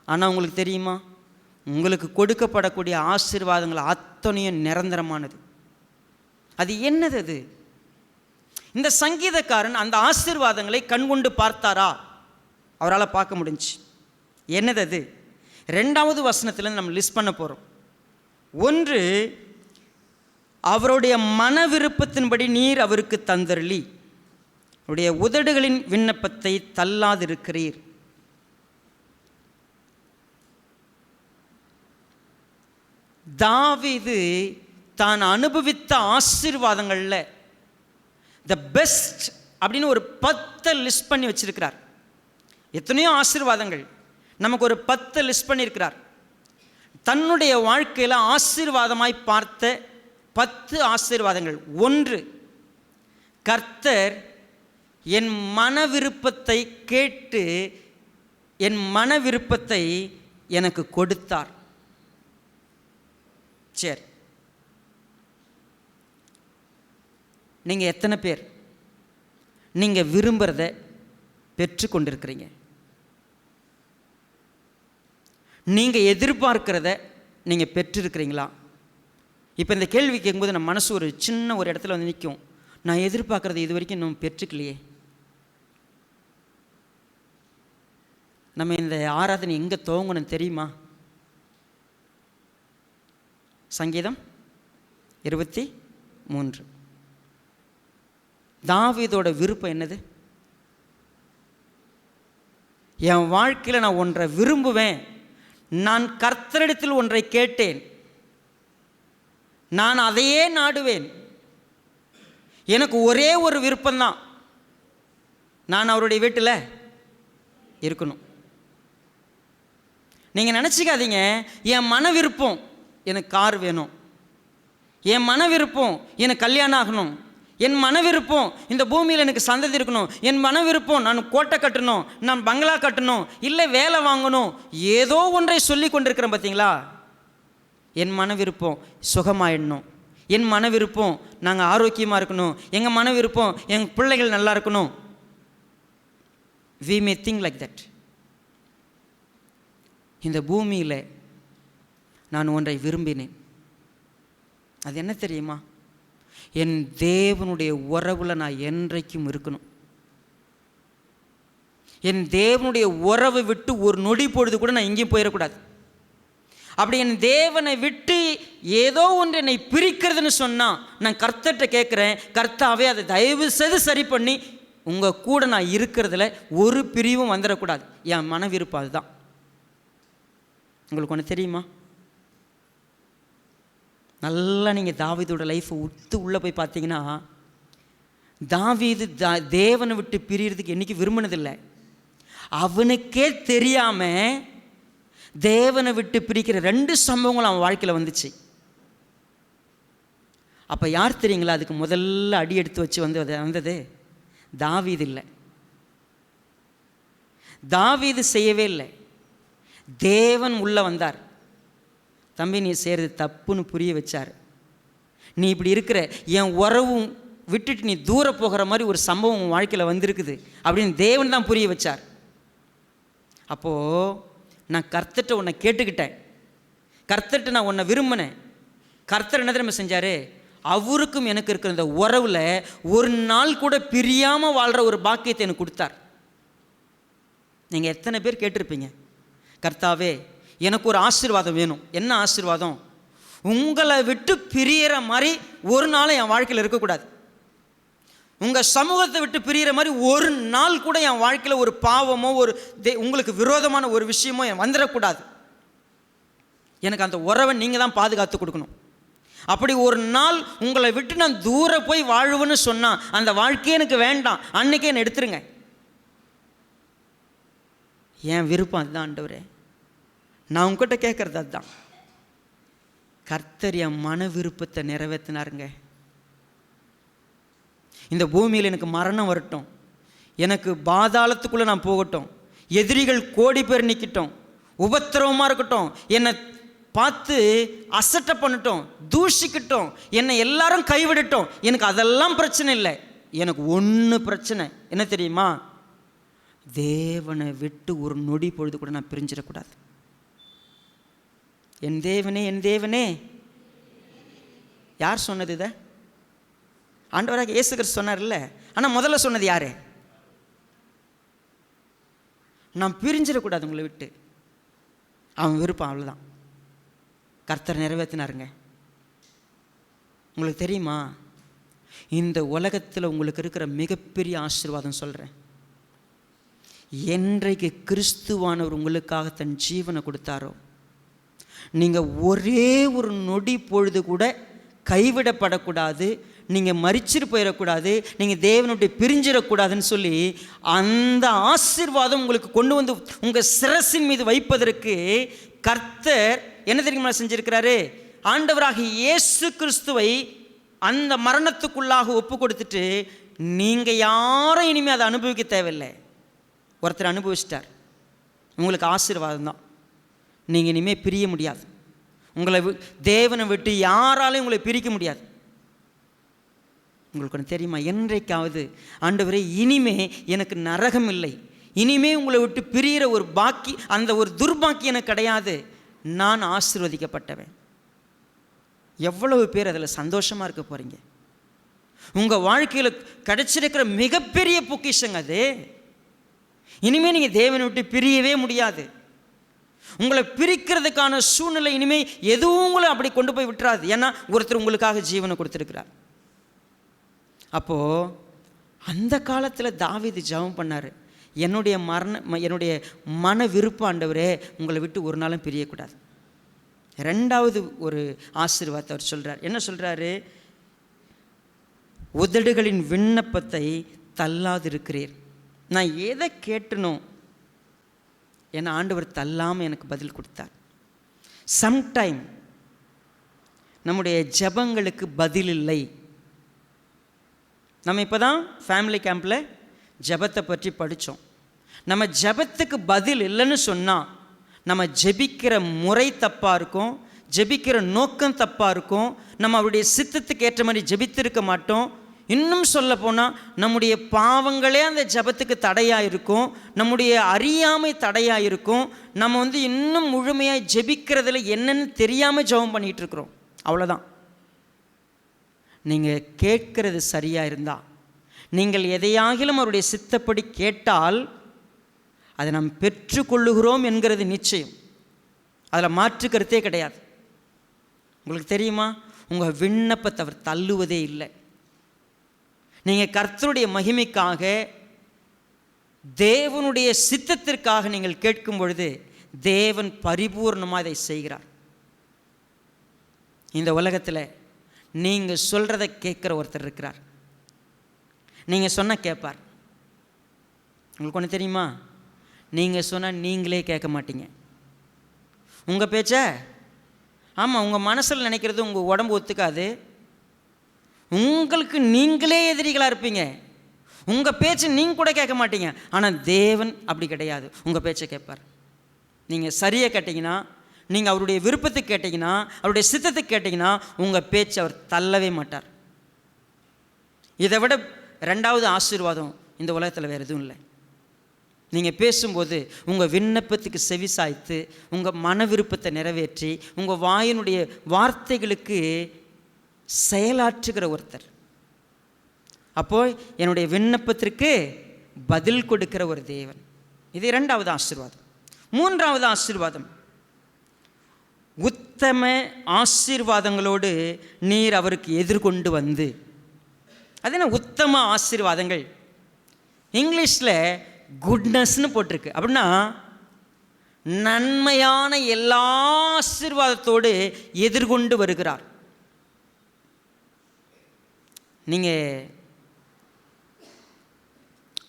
ஆனால் உங்களுக்கு தெரியுமா, உங்களுக்கு கொடுக்கப்படக்கூடிய ஆசீர்வாதங்கள் அத்தனையும் நிரந்தரமானது. அது என்னது? அது இந்த சங்கீதக்காரன் அந்த ஆசீர்வாதங்களை கண்கொண்டு பார்த்தாரா? அவரால் பார்க்க முடிஞ்சு. என்னது அது? 2வது வசனத்தில் நம்ம லிஸ்ட் பண்ண போகிறோம். 1, அவருடைய மன விருப்பத்தின்படி நீர் அவருக்கு தந்தருளி அவருடைய உதடுகளின் விண்ணப்பத்தை தள்ளாதிருக்கிறீர். தாவீது தான் அனுபவித்த ஆசீர்வாதங்களில் த பெஸ்ட் அப்படின்னு ஒரு 10 லிஸ்ட் பண்ணி வச்சிருக்கிறார். எத்தனையோ ஆசீர்வாதங்கள் நமக்கு ஒரு 10 லிஸ்ட் பண்ணியிருக்கிறார். தன்னுடைய வாழ்க்கையில் ஆசீர்வாதமாய் பார்த்த 10 ஆசீர்வாதங்கள். 1, கர்த்தர் என் மன விருப்பத்தை கேட்டு என் மன விருப்பத்தை எனக்கு கொடுத்தார். சரி, நீங்கள் எத்தனை பேர் நீங்கள் விரும்புகிறத பெற்று கொண்டிருக்கிறீங்க? நீங்கள் எதிர்பார்க்கிறத நீங்கள் பெற்றிருக்கிறீங்களா? இப்போ இந்த கேள்வி கேட்கும்போது நம்ம மனசு ஒரு சின்ன ஒரு இடத்துல வந்து நிற்கும். நான் எதிர்பார்க்குறது இது வரைக்கும் இன்னும் பெற்றுக்கலையே. நம்ம இந்த ஆராதனை எங்கே துவங்கணும் தெரியுமா? சங்கீதம் 23. தாவீதோட விருப்பம் என்னது? என் வாழ்க்கையில் நான் ஒன்றை விரும்புவேன். நான் கர்த்தரிடத்தில் ஒன்றை கேட்டேன், நான் அதையே நாடுவேன். எனக்கு ஒரே ஒரு விருப்பம்தான், நான் அவருடைய வீட்டில் இருக்கணும். நீங்கள் நினச்சிக்காதீங்க, என் மன விருப்பம் எனக்கு கார் வேணும், என் மன விருப்பம் எனக்கு கல்யாணம் ஆகணும், என் மன விருப்பம் இந்த பூமியில் எனக்கு சந்ததி இருக்கணும், என் மன விருப்பம் நான் கோட்டை கட்டணும், நான் பங்களா கட்டணும், இல்லை வேலை வாங்கணும், ஏதோ ஒன்றை சொல்லி கொண்டிருக்கிறேன். பார்த்தீங்களா? என் மன விருப்பம் சுகமாயிடணும், என் மன விருப்பம் நாங்கள் ஆரோக்கியமாக இருக்கணும், எங்கள் மன விருப்பம் எங்கள் பிள்ளைகள் நல்லா இருக்கணும். we may think like that. இந்த பூமியில் நான் ஒன்றை விரும்பினேன். அது என்ன தெரியுமா? என் தேவனுடைய உறவில் நான் என்றைக்கும் இருக்கணும். என் தேவனுடைய உறவை விட்டு ஒரு நொடி பொழுது கூட நான் எங்கேயும் போயிடக்கூடாது. அப்படி என் தேவனை விட்டு ஏதோ ஒன்று என்னை பிரிக்கிறதுன்னு சொன்னால் நான் கர்த்தர்கிட்ட கேட்குறேன், கர்த்தாவே அதை தயவு செய்து சரி பண்ணி உங்கள் கூட நான் இருக்கிறதுல ஒரு பிரிவும் வந்துடக்கூடாது. என் மன விருப்பம் அதுதான். உங்களுக்கு ஒன்று தெரியுமா? நல்லா நீங்கள் தாவீதோட லைஃப்பை உள்ளே போய் பார்த்தீங்கன்னா, தாவீது தேவனை விட்டு பிரியறதுக்கு என்றைக்கு விரும்பினதில்லை. அவனுக்கே தெரியாமல் தேவனை விட்டு பிரிக்கிற 2 சம்பவங்கள் அவன் வாழ்க்கையில் வந்துச்சு. அப்போ யார் தெரியுங்களா அதுக்கு முதல்ல அடி எடுத்து வச்சு வந்தது? தாவீது இல்லை. தாவீது செய்யவே இல்லை. தேவன் உள்ளே வந்தார். தம்பி, நீ செய்கிறது தப்புன்னு புரிய வச்சார். நீ இப்படி இருக்கிற, என் உறவும் விட்டுட்டு நீ தூர போகிற மாதிரி ஒரு சம்பவம் உன் வாழ்க்கையில் வந்திருக்குது அப்படின்னு தேவன் தான் புரிய வச்சார். அப்போது நான் கர்த்தர்கிட்ட உன்னை கேட்டுக்கிட்டேன், கர்த்தர்கிட்ட நான் உன்னை விரும்பினேன். கர்த்தர் என்ன தெரியுமா செஞ்சார்? அவருக்கும் எனக்கு இருக்கிற இந்த உறவில் ஒரு நாள் கூட பிரியாமல் வாழ்கிற ஒரு பாக்கியத்தை எனக்கு கொடுத்தார். நீங்கள் எத்தனை பேர் கேட்டிருப்பீங்க, கர்த்தாவே எனக்கு ஒரு ஆசீர்வாதம் வேணும். என்ன ஆசீர்வாதம்? உங்களை விட்டு பிரியிற மாதிரி ஒரு நாள் என் வாழ்க்கையில் இருக்கக்கூடாது. உங்கள் சமூகத்தை விட்டு பிரியிற மாதிரி ஒரு நாள் கூட என் வாழ்க்கையில் ஒரு பாவமோ உங்களுக்கு விரோதமான ஒரு விஷயமோ வந்துடக்கூடாது. எனக்கு அந்த உறவை நீங்கள் தான் பாதுகாத்து கொடுக்கணும். அப்படி ஒரு நாள் உங்களை விட்டு நான் தூர போய் வாழ்வுன்னு சொன்னால் அந்த வாழ்க்கையே எனக்கு வேண்டாம், அன்னைக்கே என்னை எடுத்துருங்க. என் விருப்பம் அதுதான் ஆண்டவரே. நான் உங்ககிட்ட கேட்குறது அதுதான். கர்த்தர் என் மன விருப்பத்தை நிறைவேற்றினாருங்க. இந்த பூமியில் எனக்கு மரணம் வரட்டும், எனக்கு பாதாளத்துக்குள்ளே நான் போகட்டும், எதிரிகள் கோடி பேர் நிற்கட்டும், உபத்திரவமாக இருக்கட்டும், என்னை பார்த்து அசட்டை பண்ணட்டும், தூஷிக்கட்டும், என்னை எல்லாரும் கைவிடட்டும், எனக்கு அதெல்லாம் பிரச்சனை இல்லை. எனக்கு ஒன்று பிரச்சனை என்ன தெரியுமா? தேவனை விட்டு ஒரு நொடி பொழுது கூட நான் பிரிஞ்சிடக்கூடாது. என் தேவனே, என் தேவனே. யார் சொன்னது இதை? ஆண்டவராக இயேசு கிறிஸ்து சொன்னார்ல. ஆனால் முதல்ல சொன்னது யாரு? நான் பிரிஞ்சிடக்கூடாது உங்களை விட்டு. அவன் விருப்பம், அவ்வளோதான். கர்த்தர் நிறைவேற்றினாருங்க. உங்களுக்கு தெரியுமா, இந்த உலகத்தில் உங்களுக்கு இருக்கிற மிகப்பெரிய ஆசீர்வாதம் சொல்கிறேன். என்றைக்கு கிறிஸ்துவானவர் உங்களுக்காக தன் ஜீவனை கொடுத்தாரோ, நீங்கள் ஒரே ஒரு நொடி பொழுது கூட கைவிடப்படக்கூடாது, நீங்கள் மரிச்சிட்டு போயிடக்கூடாது, நீங்கள் தேவனுடைய பிரிஞ்சிடக்கூடாதுன்னு சொல்லி அந்த ஆசீர்வாதம் உங்களுக்கு கொண்டு வந்து உங்கள் சிரசின் மீது வைப்பதற்கு கர்த்தர் என்ன தெரியுமா செஞ்சிருக்கிறாரு? ஆண்டவராக இயேசு கிறிஸ்துவை அந்த மரணத்துக்குள்ளாக ஒப்பு கொடுத்துட்டு நீங்கள் யாரும் இனிமேல் அதை அனுபவிக்க தேவையில்லை. ஒருத்தர் அனுபவிச்சிட்டார், உங்களுக்கு ஆசீர்வாதம் தான். நீங்கள் இனிமேல் பிரிய முடியாது. உங்களை தேவனை விட்டு யாராலையும் உங்களை பிரிக்க முடியாது. உங்களுக்கு ஒன்று தெரியுமா? என்றைக்காவது ஆண்டவரே இனிமே எனக்கு நரகம் இல்லை, இனிமே உங்களை விட்டு பிரிகிற ஒரு அந்த ஒரு துர்பாக்கி எனக்கு கிடையாது, நான் ஆசீர்வதிக்கப்பட்டவன். எவ்வளவு பேர் அதில் சந்தோஷமாக இருக்க போகிறீங்க? உங்கள் வாழ்க்கையில் கிடைச்சிருக்கிற மிகப்பெரிய பொக்கிஷங்க அது. இனிமேல் நீங்கள் தேவனை விட்டு பிரியவே முடியாது. உங்களை பிரிக்கிறதுக்கான சூழ்நிலை இனிமேல் எதுவும் உங்களை அப்படி கொண்டு போய் விட்டுறாது. ஏன்னா ஒருத்தர் உங்களுக்காக ஜீவனை கொடுத்துருக்கிறார். அப்போது அந்த காலத்தில் தாவீது ஜெபம் பண்ணார், என்னுடைய மன விருப்பம் ஆண்டவரே உங்களை விட்டு ஒரு நாளும் பிரியக்கூடாது. ரெண்டாவது ஒரு ஆசீர்வாதத்தை அவர் சொல்கிறார். என்ன சொல்கிறாரு? உதடுகளின் விண்ணப்பத்தை தள்ளாதிருக்கிறீர். நான் எதை கேட்டனோ ஏன்னா ஆண்டவர் தள்ளாமல் எனக்கு பதில் கொடுத்தார். சம்டைம் நம்முடைய ஜெபங்களுக்கு பதில் இல்லை. நம்ம இப்போ தான் ஃபேமிலி கேம்பில் ஜெபத்தை பற்றி படித்தோம். நம்ம ஜெபத்துக்கு பதில் இல்லைன்னு சொன்னால் நம்ம ஜெபிக்கிற முறை தப்பாக இருக்கும், ஜெபிக்கிற நோக்கம் தப்பாக இருக்கும், நம்ம அவருடைய சித்தத்துக்கு ஏற்ற மாதிரி ஜெபித்திருக்க மாட்டோம். இன்னும் சொல்ல போனால் நம்முடைய பாவங்களே அந்த ஜெபத்துக்கு தடையாக இருக்கும், நம்முடைய அறியாமை தடையாக இருக்கும். நம்ம இன்னும் முழுமையாக ஜெபிக்கிறதுல என்னன்னு தெரியாமல் ஜெபம் பண்ணிகிட்டு இருக்கிறோம். அவ்வளோதான். நீங்கள் கேட்கிறது சரியாக இருந்தால், நீங்கள் எதையாகிலும் அவருடைய சித்தப்படி கேட்டால் அதை நாம் பெற்றுக்கொள்ளுகிறோம் என்கிறது நிச்சயம். அதில் மாற்று கருத்தே கிடையாது. உங்களுக்கு தெரியுமா, உங்கள் விண்ணப்பத்தை அவர் தள்ளுவதே இல்லை. நீங்கள் கர்த்தருடைய மகிமைக்காக தேவனுடைய சித்தத்திற்காக நீங்கள் கேட்கும் பொழுது தேவன் பரிபூர்ணமாக இதை செய்கிறார். இந்த உலகத்தில் நீங்கள் சொல்கிறத கேட்குற ஒருத்தர் இருக்கிறார். நீங்கள் சொன்ன கேட்பார். உங்களுக்கு ஒன்று தெரியுமா? நீங்கள் சொன்னால் நீங்களே கேட்க மாட்டீங்க. உங்கள் பேச்ச, ஆமாம், உங்கள் மனசில் நினைக்கிறது உங்கள் உடம்பு ஒத்துக்காது. உங்களுக்கு நீங்களே எதிரிகளாக இருப்பீங்க. உங்கள் பேச்சு நீங்கள் கூட கேட்க மாட்டீங்க. ஆனால் தேவன் அப்படி கிடையாது. உங்கள் பேச்சை கேட்பார். நீங்கள் சரியாக கேட்டிங்கன்னா, நீங்கள் அவருடைய விருப்பத்துக்கு கேட்டிங்கன்னா, அவருடைய சித்தத்துக்கு கேட்டிங்கன்னா, உங்கள் பேச்சு அவர் தள்ளவே மாட்டார். இதை விட ரெண்டாவது ஆசீர்வாதம் இந்த உலகத்தில் வேறு எதுவும் இல்லை. நீங்கள் பேசும்போது உங்கள் விண்ணப்பத்துக்கு செவி சாய்த்து உங்கள் மன விருப்பத்தை நிறைவேற்றி உங்கள் வாயினுடைய வார்த்தைகளுக்கு செயலாற்றுகிற ஒருத்தர். அப்போது என்னுடைய விண்ணப்பத்திற்கு பதில் கொடுக்கிற ஒரு தேவன். இது இரண்டாவது ஆசீர்வாதம். மூன்றாவது ஆசீர்வாதம், உத்தம ஆசீர்வாதங்களோடு நீர் அவருக்கு எதிர்கொண்டு வந்து. அது என்ன உத்தம ஆசீர்வாதங்கள்? இங்கிலீஷில் குட்னஸ்ன்னு போட்டிருக்கு. அப்படின்னா நன்மையான எல்லா ஆசீர்வாதத்தோடு எதிர்கொண்டு வருகிறார். நீங்கள்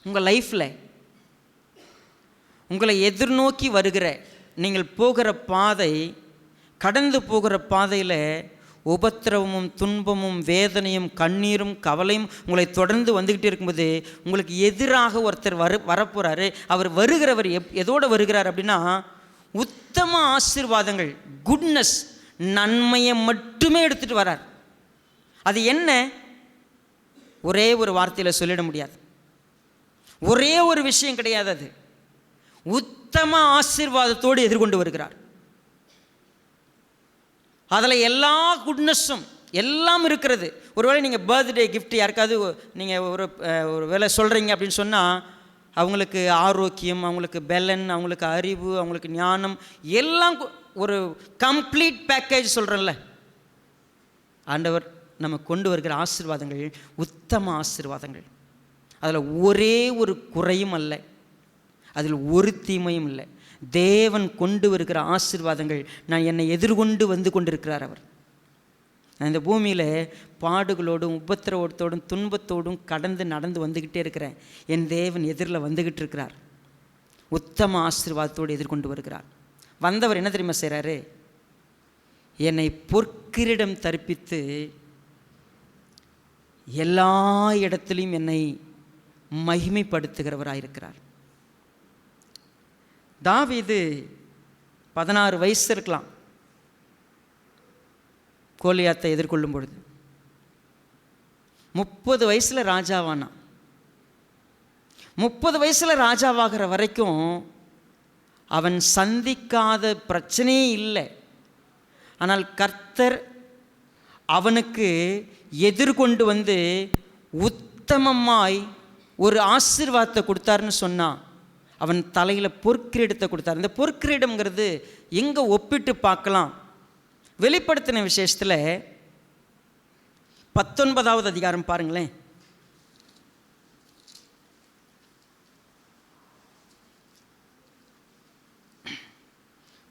உங்கள் லைஃப்பில் உங்களை எதிர்நோக்கி வருகிற, நீங்கள் போகிற பாதை, கடந்து போகிற பாதையில் உபத்திரவமும் துன்பமும் வேதனையும் கண்ணீரும் கவலையும் உங்களை தொடர்ந்து வந்துக்கிட்டே இருக்கும்போது உங்களுக்கு எதிராக ஒருத்தர் வரப்போகிறாரு. அவர் வருகிறவர் எதோடு வருகிறார் அப்படின்னா, உத்தம ஆசீர்வாதங்கள், குட்னஸ், நன்மையை மட்டுமே எடுத்துகிட்டு வரார். அது என்ன? ஒரே ஒரு வார்த்தையில் சொல்லிட முடியாது. ஒரே ஒரு விஷயம் கிடையாது. அது உத்தம ஆசீர்வாதத்தோடு எதிர்கொண்டு வருகிறார். அதில் எல்லா குட்னஸும் எல்லாம் இருக்கிறது. ஒருவேளை நீங்கள் பர்த்டே கிஃப்ட் யாருக்காவது நீங்கள் ஒரு வேலை சொல்கிறீங்க அப்படின்னு சொன்னால், அவங்களுக்கு ஆரோக்கியம், அவங்களுக்கு பெலன், அவங்களுக்கு அறிவு, அவங்களுக்கு ஞானம், எல்லாம் ஒரு கம்ப்ளீட் பேக்கேஜ் சொல்கிறேன்ல. ஆண்டவர் நம்ம கொண்டு வருகிற ஆசீர்வாதங்கள் உத்தம ஆசீர்வாதங்கள். அதில் ஒரே ஒரு குறையும் அல்ல, அதில் ஒரு தீமையும் இல்லை. தேவன் கொண்டு வருகிற ஆசீர்வாதங்கள். நான் என்னை எதிர்கொண்டு வந்து கொண்டிருக்கிறார் அவர். நான் இந்த பூமியில் பாடுகளோடும் உபத்திரவத்தோடும் துன்பத்தோடும் கடந்து நடந்து வந்துக்கிட்டே இருக்கிறேன். என் தேவன் எதிரில் வந்துக்கிட்டு இருக்கிறார். உத்தம ஆசீர்வாதத்தோடு எதிர்கொண்டு வருகிறார். வந்தவர் என்ன தெரியுமா செய்கிறாரு? என்னை பொற்கிரீடம் தரிப்பித்து எல்லா இடத்துலையும் என்னை மகிமைப்படுத்துகிறவராயிருக்கிறார். தாவீது 16 வயசு இருக்கலாம் கோலியாத்தை எதிர்கொள்ளும் பொழுது. 30 வயசில் ராஜாவானா. 30 வயசில் ராஜாவாகிற வரைக்கும் அவன் சந்திக்காத பிரச்சனையே இல்லை. ஆனால் கர்த்தர் அவனுக்கு எதிர்கொண்டு வந்து உத்தமமாய் ஒரு ஆசீர்வாதத்தை கொடுத்தாருன்னு சொன்னான். அவன் தலையில் பொற்கிரீடத்தை கொடுத்தார். இந்த பொற்கிரீடம்ங்கிறது எங்கே ஒப்பிட்டு பார்க்கலாம்? வெளிப்படுத்தின விசேஷத்தில் 19வது அதிகாரம் பாருங்களேன்.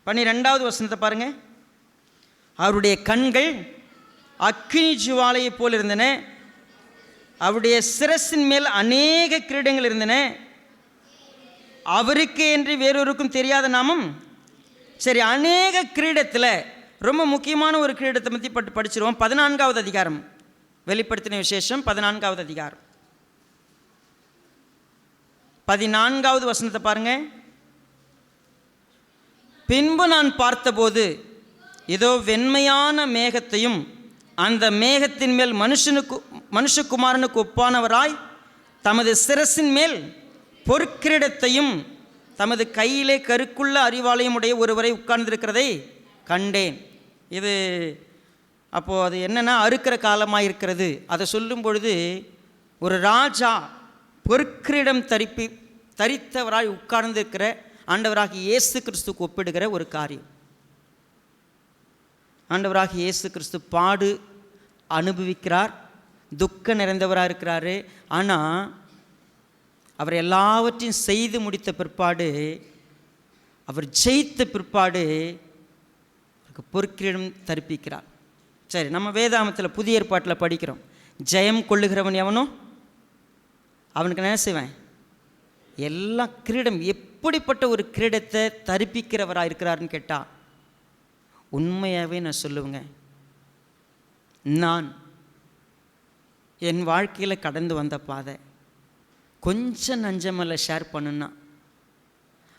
12வது வசனத்தை பாருங்க. அவருடைய கண்கள் அக்கினி ஜுவாலையை போல் இருந்தன, அவருடைய சிரசின் மேல் அநேக கிரீடங்கள் இருந்தன, அவருக்கு என்று வேறொருக்கும் தெரியாத நாமம். சரி, அநேக கிரீடத்தில் ரொம்ப முக்கியமான ஒரு கிரீடத்தை பற்றி படிச்சிருவோம். 14வது அதிகாரம், வெளிப்படுத்தின விசேஷம் 14வது அதிகாரம் 14வது வசனத்தை பாருங்க. பின்பு நான் பார்த்தபோது ஏதோ வெண்மையான மேகத்தையும் அந்த மேகத்தின் மேல் மனுஷகுமாரனுக்கு ஒப்பானவராய் தமது சிரசின் மேல் பொற்கிரீடத்தையும் தமது கையிலே கருக்குள்ள அறிவாலயம் உடைய ஒருவரை உட்கார்ந்திருக்கிறதை கண்டேன். இது அப்போது அது என்னென்னா அறுக்கிற காலமாக இருக்கிறது. அதை சொல்லும் பொழுது ஒரு ராஜா பொற்கிரீடம் தரித்தவராய் உட்கார்ந்திருக்கிற ஆண்டவராகிய இயேசு கிறிஸ்துக்கு ஒப்பிடுகிற ஒரு காரியம். ஆண்டவராகிய இயேசு கிறிஸ்து பாடு அனுபவிக்கிறார், துக்கம் நிறைந்தவராக இருக்கிறாரு. ஆனால் அவர் எல்லாவற்றையும் செய்து முடித்த பிற்பாடு அவர் ஜெயித்த பிற்பாடு அவருக்கு பொற்கிரீடம் தரிப்பிக்கிறார். சரி, நம்ம வேதாமத்தில் புதிய ஏற்பாட்டில் படிக்கிறோம், ஜெயம் கொள்ளுகிறவன் எவனோ அவனுக்கு என்ன செய்வேன், எல்லா கிரீடம். எப்படிப்பட்ட ஒரு கிரீடத்தை தரிப்பிக்கிறவராக இருக்கிறாருன்னு கேட்டால் உண்மையாகவே நான் சொல்லுவேங்க, நான் என் வாழ்க்கையில் கடந்து வந்த பாதை கொஞ்சம் நஞ்சமல்ல ஷேர் பண்ணுன்னா,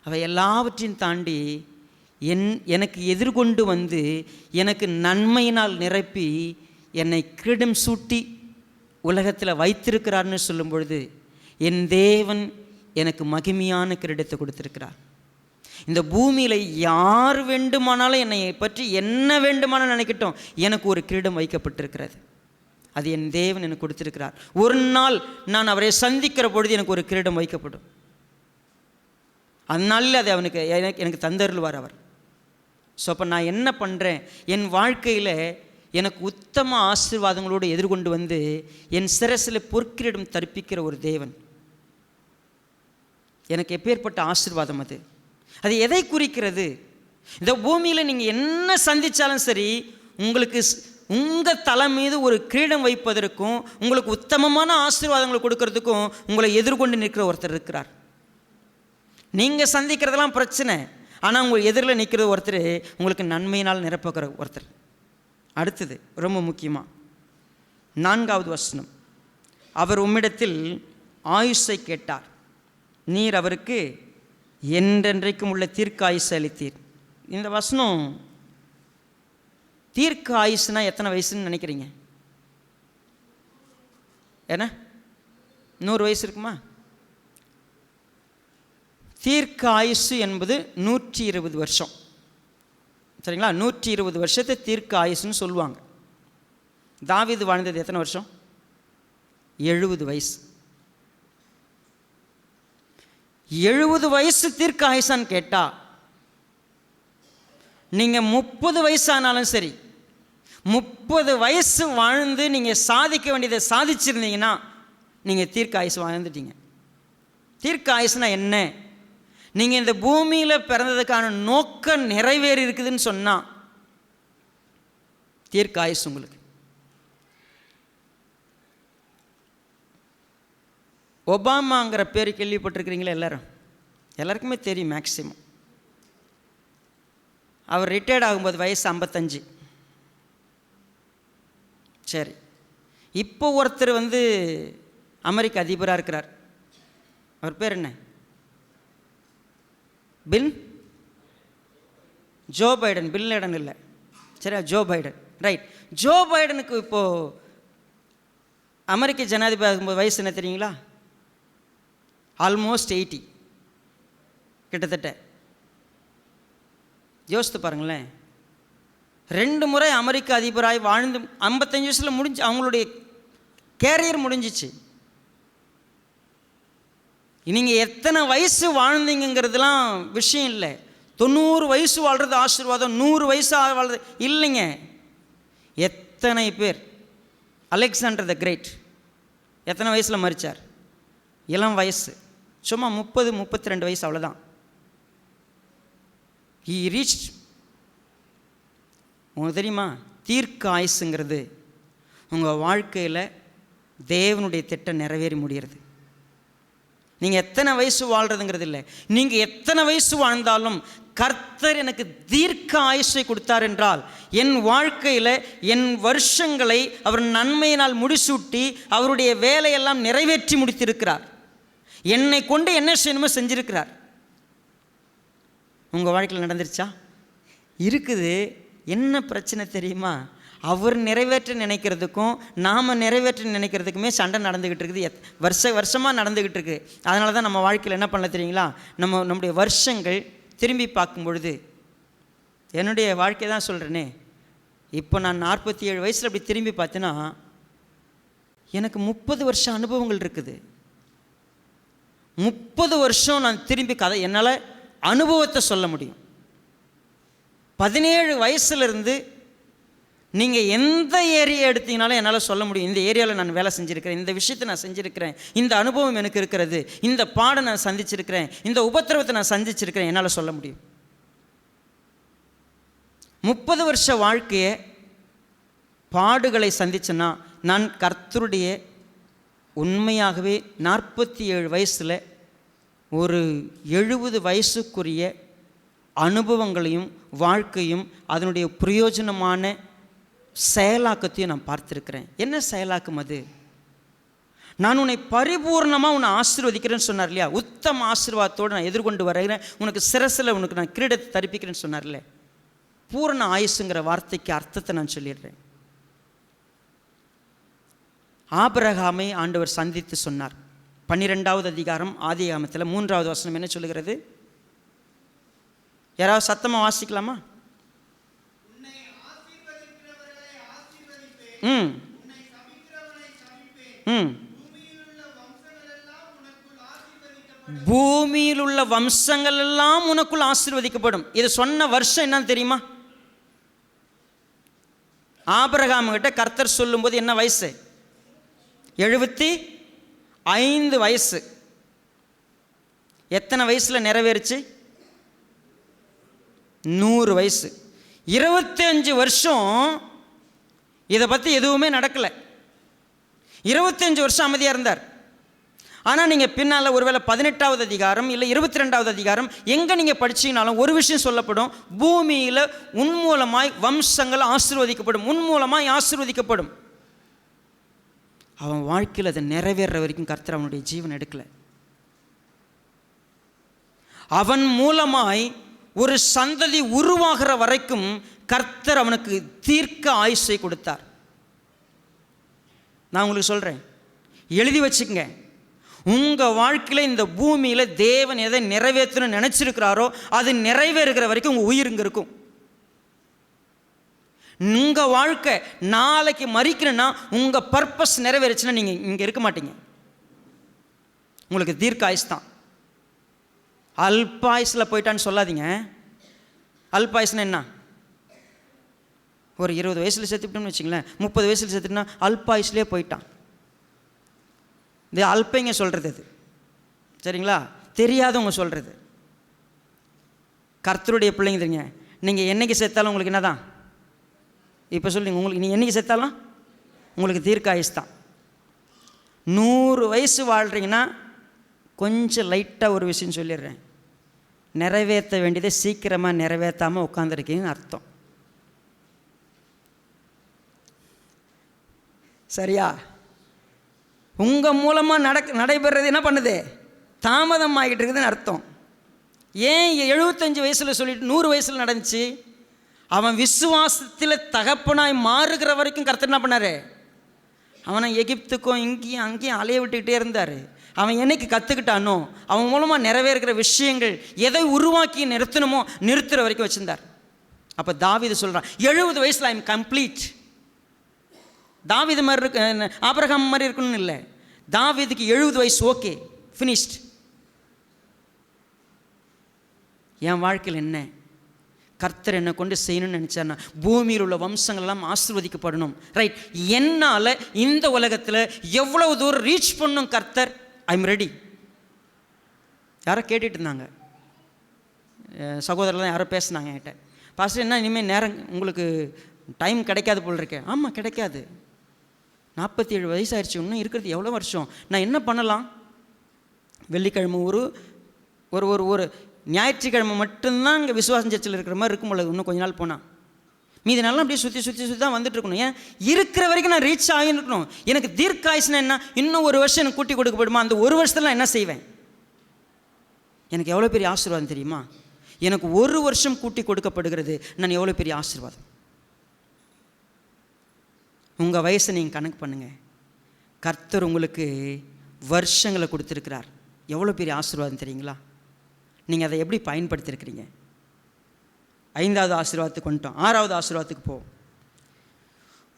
அவை எல்லாவற்றையும் தாண்டி எனக்கு எதிர்கொண்டு வந்து எனக்கு நன்மையினால் நிரப்பி என்னை கிரீடம் சூட்டி உலகத்தில் வைத்திருக்கிறார்னு சொல்லும் பொழுது, என் தேவன் எனக்கு மகிமையான கிரீடத்தை கொடுத்திருக்கிறார். இந்த பூமியில் யார் வேண்டுமானாலும் என்னை பற்றி என்ன வேண்டுமானாலும் நினைக்கட்டும், எனக்கு ஒரு கிரீடம் வைக்கப்பட்டிருக்கிறது. அது என் தேவன் எனக்கு கொடுத்திருக்கிறார். ஒரு நாள் நான் அவரை சந்திக்கிற பொழுது எனக்கு ஒரு கிரீடம் வைக்கப்படும். அதனால அது அவனுக்கு எனக்கு தந்தருள்வார் அவர். ஸோ அப்போ நான் என்ன பண்ணுறேன், என் வாழ்க்கையில் எனக்கு உத்தம ஆசீர்வாதங்களோடு எதிர்கொண்டு வந்து என் சிரசில் பொற்கிரீடம் தரிப்பிக்கிற ஒரு தேவன் எனக்கு எப்பேற்பட்ட ஆசீர்வாதம். அது எதை குறிக்கிறது? இந்த பூமியில் நீங்கள் என்ன சந்தித்தாலும் சரி, உங்களுக்கு உங்கள் தலை மீது ஒரு கிரீடம் வைப்பதற்கும் உங்களுக்கு உத்தமமான ஆசீர்வாதங்களை கொடுக்கறதுக்கும் உங்களை எதிர்கொண்டு நிற்கிற ஒருத்தர் இருக்கிறார். நீங்கள் சந்திக்கிறதெல்லாம் பிரச்சனை, ஆனால் உங்கள் எதிரில் நிற்கிறது ஒருத்தர் உங்களுக்கு நன்மையினால் நிரப்புகிற ஒருத்தர். அடுத்தது ரொம்ப முக்கியமாக 4வது வசனம், அவர் உம்மிடத்தில் ஆயுஷை கேட்டார், நீர் அவருக்கு என்றென்றைக்கும் உள்ள தீர்க்க ஆயுசு அளித்தீர். இந்த வசனம் தீர்க்க ஆயுசுனா எத்தனை வயசுன்னு நினைக்கிறீங்க? ஏன்னா 100 வயசு இருக்குமா? தீர்க்க ஆயுசு என்பது 120 வருஷம். சரிங்களா? 120 வருஷத்தை தீர்க்க ஆயுசுன்னு சொல்லுவாங்க. தாவீது வாழ்ந்தது எத்தனை வருஷம்? 70 வயசு. 70 வயசு தீர்க்க ஆயுசான்னு கேட்டால், நீங்கள் 30 வயசானாலும் சரி, 30 வயசு வாழ்ந்து நீங்கள் சாதிக்க வேண்டியதை சாதிச்சிருந்தீங்கன்னா நீங்கள் தீர்க்க ஆயுசு வாழ்ந்துட்டீங்க. தீர்க்க ஆயுசுனா என்ன? நீங்கள் இந்த பூமியில் பிறந்ததுக்கான நோக்கம் நிறைவேறி இருக்குதுன்னு சொன்னால் தீர்க்க ஆயுசு உங்களுக்கு. ஒபாமாங்கிற பேர் கேள்விப்பட்டிருக்கிறீங்களா? எல்லாருக்குமே தெரியும் மேக்சிமம். அவர் ரிட்டையர்ட் ஆகும்போது வயசு 55. சரி, இப்போ ஒருத்தர் அமெரிக்க அதிபராக இருக்கிறார். அவர் பேர் என்ன? Joe Biden. பில் லேடன் இல்லை, சரியா? Joe Biden, right. ஜோ பைடனுக்கு இப்போது அமெரிக்க ஜனாதிபதி ஆகும்போது வயசு என்ன தெரியுங்களா? ஆல்மோஸ்ட் 80 கிட்டத்தட்ட. யோசித்து பாருங்களேன், 2 முறை அமெரிக்க அதிபராய் வாழ்ந்து 55 வயசில் முடிஞ்சு அவங்களுடைய கேரியர் முடிஞ்சிச்சு. நீங்கள் எத்தனை வயசு வாழ்ந்தீங்கிறதுலாம் விஷயம் இல்லை. 90 வயசு வாழ்கிறது ஆசீர்வாதம், 100 வயசு வாழ்றது இல்லைங்க. எத்தனை பேர், அலெக்சாண்டர் த கிரேட் எத்தனை வயசில் மரித்தார்? இளம் வயசு, சும்மா 30-32 வயசு, அவ்வளோதான். He reached. உங்களுக்கு தெரியுமா, தீர்க்க ஆயுசுங்கிறது உங்கள் வாழ்க்கையில் தேவனுடைய திட்டம் நிறைவேறி முடிகிறது. நீங்கள் எத்தனை வயசு வாழ்கிறதுங்கிறது இல்லை, நீங்கள் எத்தனை வயசு வாழ்ந்தாலும் கர்த்தர் எனக்கு தீர்க்க ஆயுசை கொடுத்தார் என்றால் என் வாழ்க்கையில் என் வருஷங்களை அவர் நன்மையினால் முடிசூட்டி அவருடைய வேலையெல்லாம் நிறைவேற்றி முடித்திருக்கிறார். என்னை கொண்டு என்ன செய்யணுமோ செஞ்சிருக்கிறார். உங்கள் வாழ்க்கையில் நடந்துருச்சா? இருக்குது. என்ன பிரச்சனை தெரியுமா? அவர் நிறைவேற்ற நினைக்கிறதுக்கும் நாம் நிறைவேற்ற நினைக்கிறதுக்குமே சண்டை நடந்துக்கிட்டு இருக்குது. வருஷமாக நடந்துக்கிட்டு இருக்குது. அதனால தான் நம்ம வாழ்க்கையில் என்ன பண்ணல தெரியுங்களா, நம்முடைய வருஷங்கள் திரும்பி பார்க்கும் பொழுது, என்னுடைய வாழ்க்கை தான் சொல்கிறேனே, இப்போ நான் 47 வயசில் அப்படி திரும்பி பார்த்தேன்னா எனக்கு 30 வருஷம் அனுபவங்கள் இருக்குது. 30 வருஷம் நான் திரும்பி என்னால் அனுபவத்தை சொல்ல முடியும். 17 வயசுலேருந்து நீங்கள் எந்த ஏரியா எடுத்தீங்கனாலும் என்னால் சொல்ல முடியும். இந்த ஏரியாவில் நான் வேலை செஞ்சுருக்கிறேன், இந்த விஷயத்தை நான் செஞ்சுருக்கிறேன், இந்த அனுபவம் எனக்கு இருக்கிறது, இந்த பாடம் நான் சந்திச்சிருக்கிறேன், இந்த உபத்திரவத்தை நான் சந்திச்சிருக்கிறேன், என்னால் சொல்ல முடியும். 30 வருஷ வாழ்க்கையை பாடுகளை சந்திச்சேன்னா, நான் கர்த்தருடைய உண்மையாகவே 47 வயசில் ஒரு 70 வயசுக்குரிய அனுபவங்களையும் வாழ்க்கையும் அதனுடைய பிரயோஜனமான செயலாக்கத்தையும் நான் பார்த்துருக்கிறேன். என்ன செயலாக்கம் அது? நான் உன்னை பரிபூர்ணமாக உன்னை ஆசீர்வதிக்கிறேன்னு சொன்னார் இல்லையா? உத்தம ஆசீர்வாதத்தோடு நான் எதிர்கொண்டு வருகிறேன், உனக்கு சிரசில் உனக்கு நான் கிரீடத்தை தரிப்பிக்கிறேன்னு சொன்னார்ல. பூரண ஆயுசுங்கிற வார்த்தைக்கு அர்த்தத்தை நான் சொல்லிடுறேன். ஆபிரகாமை ஆண்டவர் சந்தித்து சொன்னார். 12வது அதிகாரம் ஆதியாகமத்தில் 3வது வசனம் என்ன சொல்லுகிறது? யாராவது சத்தமாக வாசிக்கலாமா? ம் ம் பூமியில் உள்ள வம்சங்கள் எல்லாம் உனக்குள் ஆசீர்வதிக்கப்படும். இது சொன்ன வருஷம் என்னன்னு தெரியுமா? ஆபிரகாம் கிட்ட கர்த்தர் சொல்லும்போது என்ன வயசு? 75 வயசு. எத்தனை வயசில் நிறைவேறுச்சு? 100 வயசு. 25 வருஷம் இதை பற்றி எதுவுமே நடக்கலை. 25 வருஷம் அமைதியாக இருந்தார். ஆனால் நீங்கள் பின்னால் ஒருவேளை 18வது அதிகாரம் இல்லை 22வது அதிகாரம் எங்கே நீங்கள் படிச்சீங்கனாலும் ஒரு விஷயம் சொல்லப்படும். பூமியில் உன்மூலமாய் வம்சங்கள் ஆசீர்வதிக்கப்படும், உன்மூலமாய் ஆசீர்வதிக்கப்படும். அவன் வாழ்க்கையில் அதை நிறைவேற வரைக்கும் கர்த்தர் அவனுடைய ஜீவன் எடுக்கலை. அவன் மூலமாய் ஒரு சந்ததி உருவாகிற வரைக்கும் கர்த்தர் அவனுக்கு தீர்க்க ஆயுசை கொடுத்தார். நான் உங்களுக்கு சொல்கிறேன், எழுதி வச்சுக்கங்க. உங்கள் வாழ்க்கையில் இந்த பூமியில் தேவன் எதை நிறைவேற்றணும்னு நினச்சிருக்கிறாரோ அது நிறைவேறுகிற வரைக்கும் உங்கள் உயிர் இங்கே இருக்கும். உங்கள் வாழ்க்கை நாளைக்கு மறிக்கணும்னா உங்கள் பர்பஸ் நிறைவேறுச்சுன்னா நீங்கள் இங்கே இருக்க மாட்டீங்க. உங்களுக்கு தீர்க்க ஆயுஸ் தான். அல்பாயுஸில் போயிட்டான்னு சொல்லாதீங்க. அல்பாயுஸ்னா என்ன? ஒரு 20 வயசில் செத்துக்கிட்டோம்னு வச்சுங்களேன், 30 வயசில் செத்துட்டுனா அல்பாயுஸ்லேயே போயிட்டான். இது அல்பைங்க சொல்கிறது, அது சரிங்களா? தெரியாதவங்க சொல்கிறது. கர்த்தருடைய பிள்ளைங்க தெரியுங்க. நீங்கள் என்னைக்கு செத்தாலும் உங்களுக்கு என்ன தான்? இப்போ சொல்லுங்க, உங்களுக்கு நீங்கள் என்னைக்கு செத்தாலும் உங்களுக்கு தீர்க்க ஆயுஸ் தான். 100 வயசு வாழ்கிறீங்கன்னா கொஞ்சம் லைட்டாக ஒரு விஷயம் சொல்லிடுறேன். நிறைவேற்ற வேண்டியதை சீக்கிரமாக நிறைவேற்றாமல் உட்காந்துருக்கீங்கன்னு அர்த்தம். சரியா? உங்கள் மூலமாக நடைபெறது என்ன பண்ணுது? தாமதம் ஆகிட்டு இருக்குதுன்னு அர்த்தம். ஏன் 75 வயசில் சொல்லிட்டு 100 வயசில் நடந்துச்சு? அவன் விசுவாசத்தில் தகப்பனாய் மாறுகிற வரைக்கும் கர்த்தர் என்ன பண்ணார்? அவனை எகிப்துக்கும் இங்கேயும் அங்கேயும் அலைய விட்டுக்கிட்டே இருந்தார். அவன் என்னைக்கு கற்றுக்கிட்டானோ அவன் மூலமாக நிறைவேறுகிற விஷயங்கள் எதை உருவாக்கி நிறுத்தணுமோ நிறுத்துகிற வரைக்கும் வச்சுருந்தார். அப்போ தாவீது சொல்கிறான், 70 வயசில் ஐ எம் கம்ப்ளீட். தாவீது மாதிரி இருக்கு, ஆபிரகாம் மாதிரி இருக்கணும்னு இல்லை. தாவீதுக்கு 70 வயசு, ஓகே, ஃபினிஷ்ட். என் வாழ்க்கையில் என்ன கர்த்தர் என்னை கொண்டு செய்யணும்னு நினச்சார்னா பூமியில் உள்ள வம்சங்கள் எல்லாம் ஆசீர்வதிக்கப்படணும். ரைட், என்னால் இந்த உலகத்தில் எவ்வளவு தூரம் ரீச் பண்ணணும் கர்த்தர், ஐ எம் ரெடி. யாரோ கேட்டுட்டு இருந்தாங்க, சகோதரர்லாம் யாரோ பேசுனாங்க என்கிட்ட, பாஸ்டர் என்ன இனிமேல் நேரம் உங்களுக்கு டைம் கிடைக்காது போல் இருக்கேன். ஆமாம், கிடைக்காது. 47 வயசு ஆயிடுச்சு, இன்னும் இருக்கிறது எவ்வளோ வருஷம்? நான் என்ன பண்ணலாம்? வெள்ளிக்கிழமை ஒரு ஒரு ஒரு ஒரு ஞாயிற்றுக்கிழமை மட்டும்தான் இங்கே விசுவாசம் சர்ச்சில் இருக்கிற மாதிரி இருக்கும் பொழுது, இன்னும் கொஞ்ச நாள் போனால் மீதி நாளும் அப்படியே சுற்றி சுற்றி சுற்றி தான் வந்துட்டு இருக்கணும். ஏன் இருக்கிற வரைக்கும் நான் ரீச் ஆகிருக்கணும். எனக்கு தீர்க்காயுஸ்னா என்ன? இன்னும் ஒரு வருஷம் எனக்கு கூட்டி கொடுக்கப்படுமா? அந்த ஒரு வருஷத்தில் நான் என்ன செய்வேன்? எனக்கு எவ்வளோ பெரிய ஆசீர்வாதம் தெரியுமா? எனக்கு ஒரு வருஷம் கூட்டி கொடுக்கப்படுகிறது. நான் எவ்வளோ பெரிய ஆசீர்வாதம். உங்கள் வயசை நீங்கள் கணக்கு பண்ணுங்கள். கர்த்தர் உங்களுக்கு வருஷங்களை கொடுத்துருக்கிறார். எவ்வளோ பெரிய ஆசீர்வாதம் தெரியுங்களா? நீங்கள் அதை எப்படி பயன்படுத்தியிருக்கிறீங்க? 5வது ஆசீர்வாதத்துக்கு வந்துட்டோம். 6வது ஆசீர்வாதத்துக்கு போவோம்.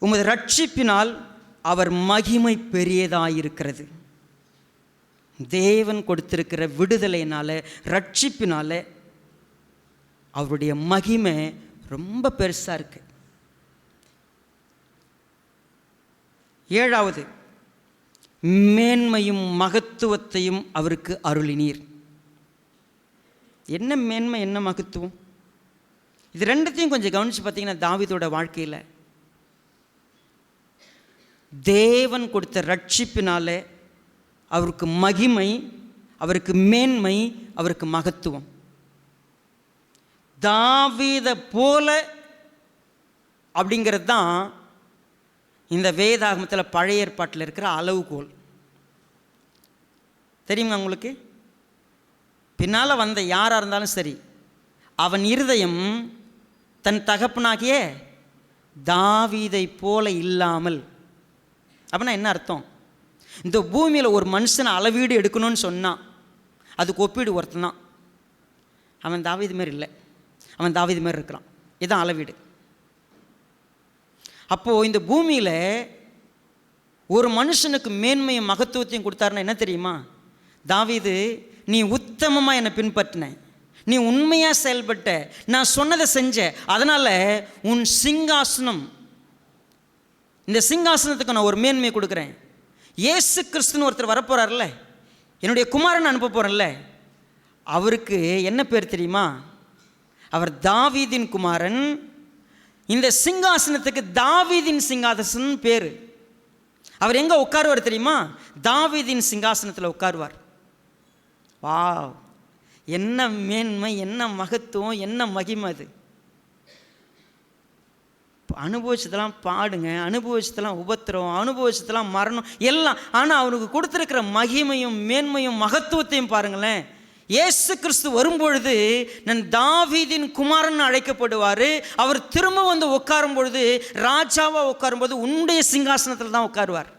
உமது ரட்சிப்பினால் அவர் மகிமை பெரியதாயிருக்கிறது. தேவன் கொடுத்திருக்கிற விடுதலையினால, ரட்சிப்பினால அவருடைய மகிமை ரொம்ப பெருசாக இருக்கு. 7வது, மேன்மையும் மகத்துவத்தையும் அவருக்கு அருளினீர். என்ன மேன்மை, என்ன மகத்துவம்? இது ரெண்டுத்தையும் கொஞ்சம் கவனித்து பார்த்தீங்கன்னா தாவீதோட வாழ்க்கையில் தேவன் கொடுத்த ரட்சிப்பினாலே அவருக்கு மகிமை, அவருக்கு மேன்மை, அவருக்கு மகத்துவம். தாவீதை போல அப்படிங்கிறது தான் இந்த வேதாகமத்தில் பழைய ஏற்பாட்டில் இருக்கிற அளவுகோல். தெரியுமா உங்களுக்கு? பின்னால் வந்த யாராக இருந்தாலும் சரி, அவன் இருதயம் தன் தகப்பனாகிய தாவீதை போல இல்லாமல். அப்படின்னா என்ன அர்த்தம்? இந்த பூமியில் ஒரு மனுஷனை அளவீடு எடுக்கணும்னு சொன்னான், அதுக்கு ஒப்பீடு ஒருத்தன் தான். அவன் தாவீது மாதிரி இல்லை, அவன் தாவீது மாதிரி இருக்கிறான். இதுதான் அளவீடு. அப்போது இந்த பூமியில் ஒரு மனுஷனுக்கு மேன்மையும் மகத்துவத்தையும் கொடுத்தாருன்னா என்ன தெரியுமா? தாவீது, நீ உத்தமமாக என்னை பின்பற்றின, நீ உண்மையாக செயல்பட்ட, நான் சொன்னதை செஞ்ச, அதனால் உன் சிங்காசனம், இந்த சிங்காசனத்துக்கு நான் ஒரு மேன்மையை கொடுக்குறேன். இயேசு கிறிஸ்துன்னு ஒருத்தர் வரப்போகிறார்ல, என்னுடைய குமாரன் அனுப்ப போகிறேன்ல, அவருக்கு என்ன பேர் தெரியுமா? அவர் தாவீதின் குமாரன். இந்த சிங்காசனத்துக்கு தாவீதின் சிங்காசனம் பேர். அவர் எங்கே உட்காருவார் தெரியுமா? தாவீதின் சிங்காசனத்தில் உட்காருவார். வா, என்ன மேன்மை, என்ன மகத்துவம், என்ன மகிமை! அது அனுபவிச்சதெல்லாம் பாடுங்க, அனுபவிச்சதெல்லாம் உபத்திரம், அனுபவிச்சதெல்லாம் மரணம் எல்லாம். ஆனால் அவனுக்கு கொடுத்துருக்கிற மகிமையும் மேன்மையும் மகத்துவத்தையும் பாருங்களேன். இயேசு கிறிஸ்து வரும்பொழுது நான் தாவீதின் குமாரன் அழைக்கப்படுவார். அவர் திரும்ப வந்து உட்காரும் பொழுது, ராஜாவாக உட்காரும்போது உன்னுடைய சிங்காசனத்தில் தான் உட்காருவார்.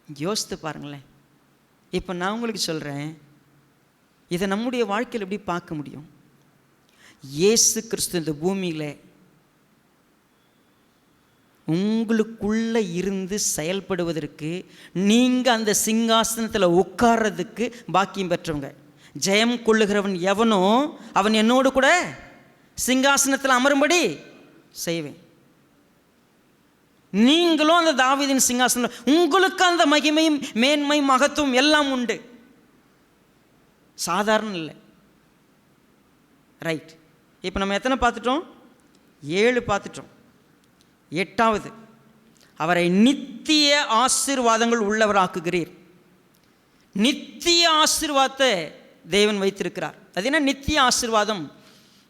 யோசித்து பாருங்களேன். இப்போ நான் உங்களுக்கு சொல்கிறேன், இதை நம்முடைய வாழ்க்கையில் எப்படி பார்க்க முடியும்? இயேசு கிறிஸ்து இந்த பூமியில் உங்களுக்குள்ளே இருந்து செயல்படுவதற்கு, நீங்கள் அந்த சிங்காசனத்தில் உட்கார்றதுக்கு பாக்கியம் பெற்றவங்க. ஜெயம் கொள்ளுகிறவன் எவனோ அவன் என்னோடு கூட சிங்காசனத்தில் அமரும்படி செய்வேன். நீங்களும் அந்த தாவீதின் சிங்காசனம், உங்களுக்கு அந்த மகிமையும் மேன்மை மகத்துவம் எல்லாம் உண்டு. சாதாரண இல்லை. ரைட். இப்போ நம்ம எத்தனை பார்த்துட்டோம்? 7 பார்த்துட்டோம். 8வது, அவரை நித்திய ஆசீர்வாதங்கள் உள்ளவராக்குகிறீர். நித்திய ஆசீர்வாதத்தை தேவன் வைத்திருக்கிறார். அது என்ன நித்திய ஆசீர்வாதம்?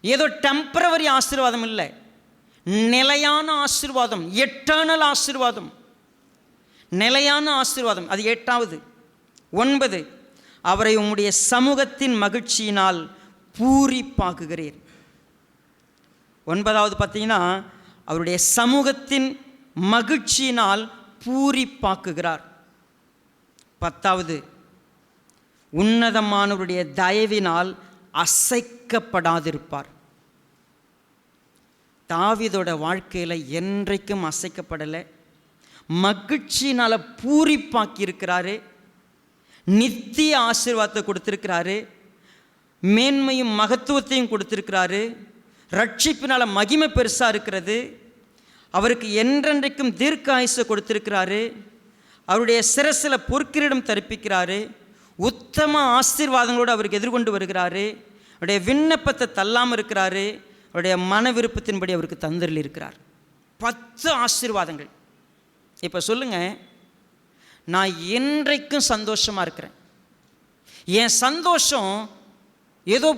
ஏதோ டெம்பரவரி ஆசீர்வாதம் இல்லை, நிலையான ஆசீர்வாதம், எட்டர்னல் ஆசீர்வாதம், நிலையான ஆசீர்வாதம். அது 8வது. 9, அவரை உம்முடைய சமூகத்தின் மகிழ்ச்சியினால் பூரிப்பாக்குகிறீர். 9வது பார்த்தீங்கன்னா, அவருடைய சமூகத்தின் மகிழ்ச்சியினால் பூரிப்பாக்குகிறார். 10வது, உன்னதமானவருடைய தயவினால் அசைக்கப்படாதிருப்பார். தாவீதோட வாழ்க்கையில் என்றைக்கும் அசைக்கப்படலை, மகிழ்ச்சியினால் பூரிப்பாக்கி இருக்கிறாரு. நித்திய ஆசீர்வாதத்தை கொடுத்திருக்கிறாரு, மேன்மையும் மகத்துவத்தையும் கொடுத்திருக்கிறாரு. ரட்சிப்பினால் மகிமை பெருசாக இருக்கிறது. அவருக்கு என்றென்றைக்கும் தீர்க்க ஆயுசை கொடுத்திருக்கிறாரு. அவருடைய சிரசில் பொற்கிரீடம் தரிப்பிக்கிறாரு. உத்தம ஆசீர்வாதங்களோடு அவருக்கு எதிர்கொண்டு வருகிறாரு. அவருடைய விண்ணப்பத்தை தள்ளாமல் இருக்கிறாரு. அவருடைய மன விருப்பத்தின்படி அவருக்கு தந்தரில் இருக்கிறார். 10 ஆசீர்வாதங்கள். இப்போ சொல்லுங்கள், நான் என்றைக்கும் சந்தோஷமாக இருக்கிறேன். என் சந்தோஷம் ஏதோ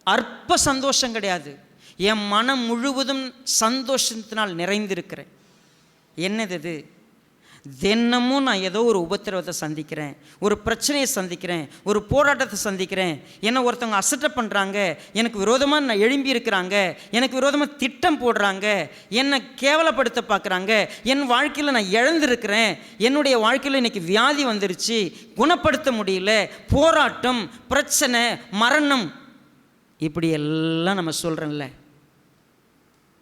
அற்ப சந்தோஷம் கிடையாது. என் மனம் முழுவதும் சந்தோஷத்தினால் நிறைந்திருக்கிறேன். என்னது இது? தினமும் நான் ஏதோ ஒரு உபத்திரவத்தை சந்திக்கிறேன், ஒரு பிரச்சனையை சந்திக்கிறேன், ஒரு போராட்டத்தை சந்திக்கிறேன். என்னை ஒருத்தவங்க அசட்டை பண்ணுறாங்க, எனக்கு விரோதமாக நான் எழும்பி இருக்கிறாங்க, எனக்கு விரோதமாக திட்டம் போடுறாங்க, என்னை கேவலப்படுத்த பார்க்குறாங்க. என் வாழ்க்கையில் நான் இழந்திருக்கிறேன். என்னுடைய வாழ்க்கையில் இன்றைக்கி வியாதி வந்துருச்சு, குணப்படுத்த முடியல, போராட்டம், பிரச்சனை, மரணம், இப்படி எல்லாம் நம்ம சொல்கிறோம்ல.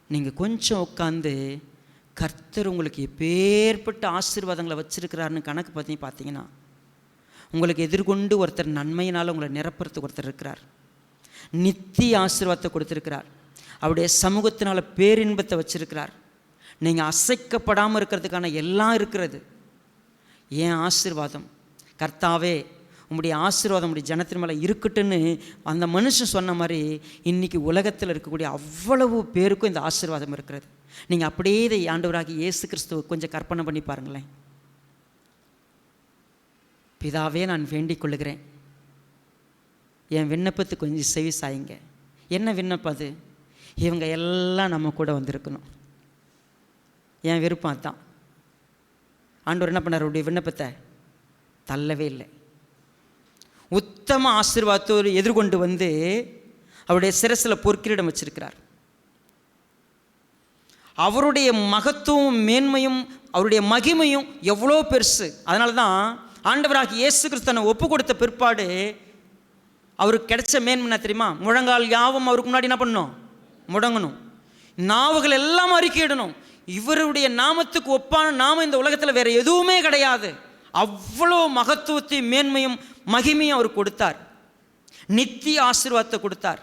நீங்கள் கொஞ்சம் உட்காந்து கர்த்தர் உங்களுக்கு எப்பேற்பட்ட ஆசீர்வாதங்களை வச்சிருக்கிறாருன்னு கணக்கு பார்த்தீங்கன்னா, உங்களுக்கு எதிர்கொண்டு ஒருத்தர் நன்மையினால் உங்களை நிரப்புறதுக்கு ஒருத்தர் இருக்கிறார். நித்திய ஆசீர்வாதத்தை கொடுத்துருக்கிறார். அவருடைய சமூகத்தினால் பேரின்பத்தை வச்சிருக்கிறார். நீங்கள் அசைக்கப்படாமல் இருக்கிறதுக்கான எல்லாம் இருக்கிறது. ஏன் ஆசீர்வாதம்? கர்த்தாவே, உம்முடைய ஆசீர்வாதம் உம்முடைய ஜனத்தின் மேலே இருக்கட்டுன்னு அந்த மனுஷன் சொன்ன மாதிரி இன்றைக்கி உலகத்தில் இருக்கக்கூடிய அவ்வளவு பேருக்கும் இந்த ஆசீர்வாதம் இருக்கிறது. நீங்கள் அப்படியே இதை ஆண்டவராகி இயேசு கிறிஸ்துவை கொஞ்சம் கற்பனை பண்ணி பாருங்களேன். பிதாவே, நான் வேண்டிக் கொள்ளுகிறேன், என் விண்ணப்பத்துக்கு கொஞ்சம் செவி சாயுங்க. என்ன விண்ணப்பம் அது? இவங்க எல்லாம் நம்ம கூட வந்திருக்கணும். என் விருப்பம் தான். ஆண்டவர் என்ன பண்ணார்? அவருடைய விண்ணப்பத்தை தள்ளவே இல்லை. உத்தம ஆசீர்வாதத்தோடு எதிர்கொண்டு வந்து அவருடைய சிரசில் பொற்கிரீடம் வச்சிருக்கிறார். அவருடைய மகத்துவம், மேன்மையும், அவருடைய மகிமையும் எவ்வளோ பெருசு. அதனால தான் ஆண்டவராக இயேசு கிறிஸ்துவை ஒப்பு கொடுத்த பிற்பாடு அவருக்கு கிடைச்ச மேன்மை தெரியுமா? முழங்கால் யாவும் அவருக்கு முன்னாடி என்ன பண்ணணும்? முடங்கணும். நாவுகள் எல்லாம் அறிக்கையிடணும். இவருடைய நாமத்துக்கு ஒப்பான நாமம் இந்த உலகத்தில் வேற எதுவுமே கிடையாது. அவ்வளோ மகத்துவத்தையும் மேன்மையும் மகிமையும் அவர் கொடுத்தார். நித்திய ஆசீர்வாதத்தை கொடுத்தார்.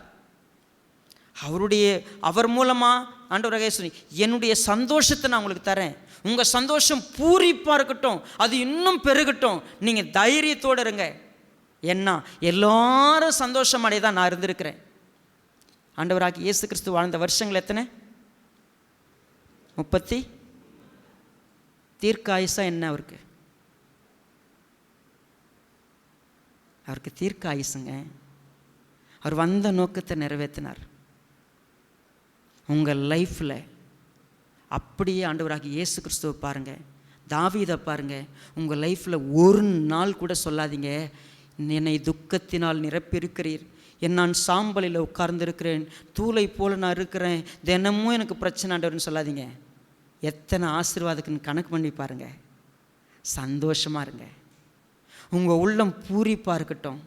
அவர் மூலமாக ஆண்டவராக சொல்லி, என்னுடைய சந்தோஷத்தை நான் உங்களுக்கு தரேன், உங்கள் சந்தோஷம் பூரிப்பாக இருக்கட்டும், அது இன்னும் பெருகட்டும், நீங்கள் தைரியத்தோடு இருங்க. என்ன எல்லாரும் சந்தோஷம் அடைய தான் நான் இருந்திருக்கிறேன். ஆண்டவராக இயேசு கிறிஸ்து வாழ்ந்த வருஷங்கள் எத்தனை? 30. தீர்க்க ஆயுசா என்ன அவருக்கு? அவருக்கு தீர்க்க ஆயுசுங்க. அவர் வந்த நோக்கத்தை நிறைவேற்றினார். உங்கள் லைஃப்பில் அப்படியே ஆண்டவராக இயேசு கிறிஸ்துவை பாருங்கள், தாவீதை பாருங்கள். உங்கள் லைஃப்பில் ஒரு நாள் கூட சொல்லாதீங்க, என்னை துக்கத்தினால் நிரப்பியிருக்கிறீர், நான் சாம்பலில் உட்கார்ந்துருக்கிறேன், தூளை போல் நான் இருக்கிறேன், தினமும் எனக்கு பிரச்சனை ஆண்டவர்னு சொல்லாதீங்க. எத்தனை ஆசீர்வாதத்துக்குன்னு கணக்கு பண்ணி பாருங்கள். சந்தோஷமாக இருங்க. உங்கள் உள்ளம் பூரிப்பாக இருக்கட்டும்.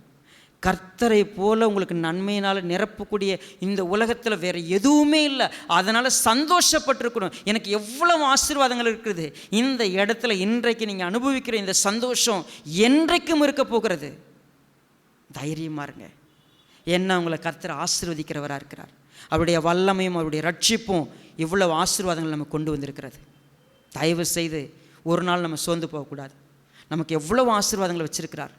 கர்த்தரை போல உங்களுக்கு நன்மையினால் நிரப்பக்கூடிய இந்த உலகத்தில் வேறு எதுவுமே இல்லை. அதனால் சந்தோஷப்பட்டிருக்கணும். எனக்கு எவ்வளவு ஆசீர்வாதங்கள் இருக்குது. இந்த இடத்துல இன்றைக்கு நீங்கள் அனுபவிக்கிற இந்த சந்தோஷம் என்றைக்கும் இருக்க போகிறது. தைரியமாக இருங்க. என்ன உங்களை கர்த்தர் ஆசீர்வதிக்கிறவராக இருக்கிறார். அவருடைய வல்லமையும் அவருடைய ரட்சிப்பும் இவ்வளவு ஆசீர்வாதங்கள் நம்ம கொண்டு வந்திருக்கிறது. தயவு செய்து ஒரு நாள் நம்ம சோர்ந்து போகக்கூடாது. நமக்கு எவ்வளவு ஆசீர்வாதங்களை வச்சிருக்கிறார்.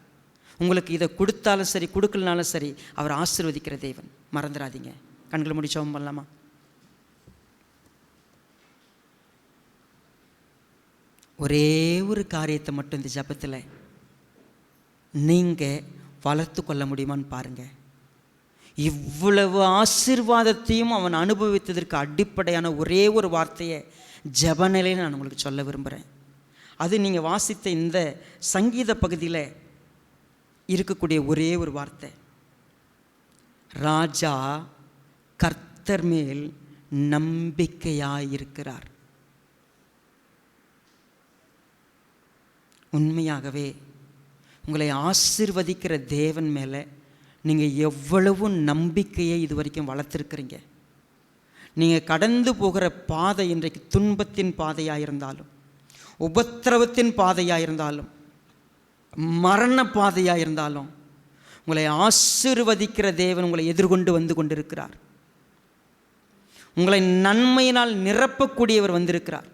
உங்களுக்கு இதை கொடுத்தாலும் சரி, கொடுக்கலனாலும் சரி, அவர் ஆசீர்வதிக்கிற தேவன். மறந்துடாதீங்க. கண்களை மூடி ஜெபம் பண்ணலாமா? ஒரே ஒரு காரியத்தை மட்டும் இந்த ஜெபத்தில் நீங்கள் வளர்த்து கொள்ள முடியுமான்னு பாருங்கள். இவ்வளவு ஆசீர்வாதத்தையும் அவன் அனுபவித்ததற்கு அடிப்படையான ஒரே ஒரு வார்த்தையை ஜெப நிலையில் நான் உங்களுக்கு சொல்ல விரும்புகிறேன். அது நீங்கள் வாசித்த இந்த சங்கீத பகுதியில் இருக்கக்கூடிய ஒரே ஒரு வார்த்தை. ராஜா கர்த்தர் மேல் நம்பிக்கையாயிருக்கிறார். உண்மையாகவே உங்களை ஆசீர்வதிக்கிற தேவன் மேலே நீங்கள் எவ்வளவு நம்பிக்கையை இது வரைக்கும் வளர்த்துருக்கிறீங்க. நீங்கள் கடந்து போகிற பாதை இன்றைக்கு துன்பத்தின் பாதையாக இருந்தாலும், உபத்திரவத்தின் பாதையாக இருந்தாலும், மரண பாதையாக இருந்தாலும், உங்களை ஆசீர்வதிக்கிற தேவன் உங்களை எதிர்கொண்டு வந்து கொண்டிருக்கிறார். உங்களை நன்மையினால் நிரப்பக்கூடியவர் வந்திருக்கிறார்.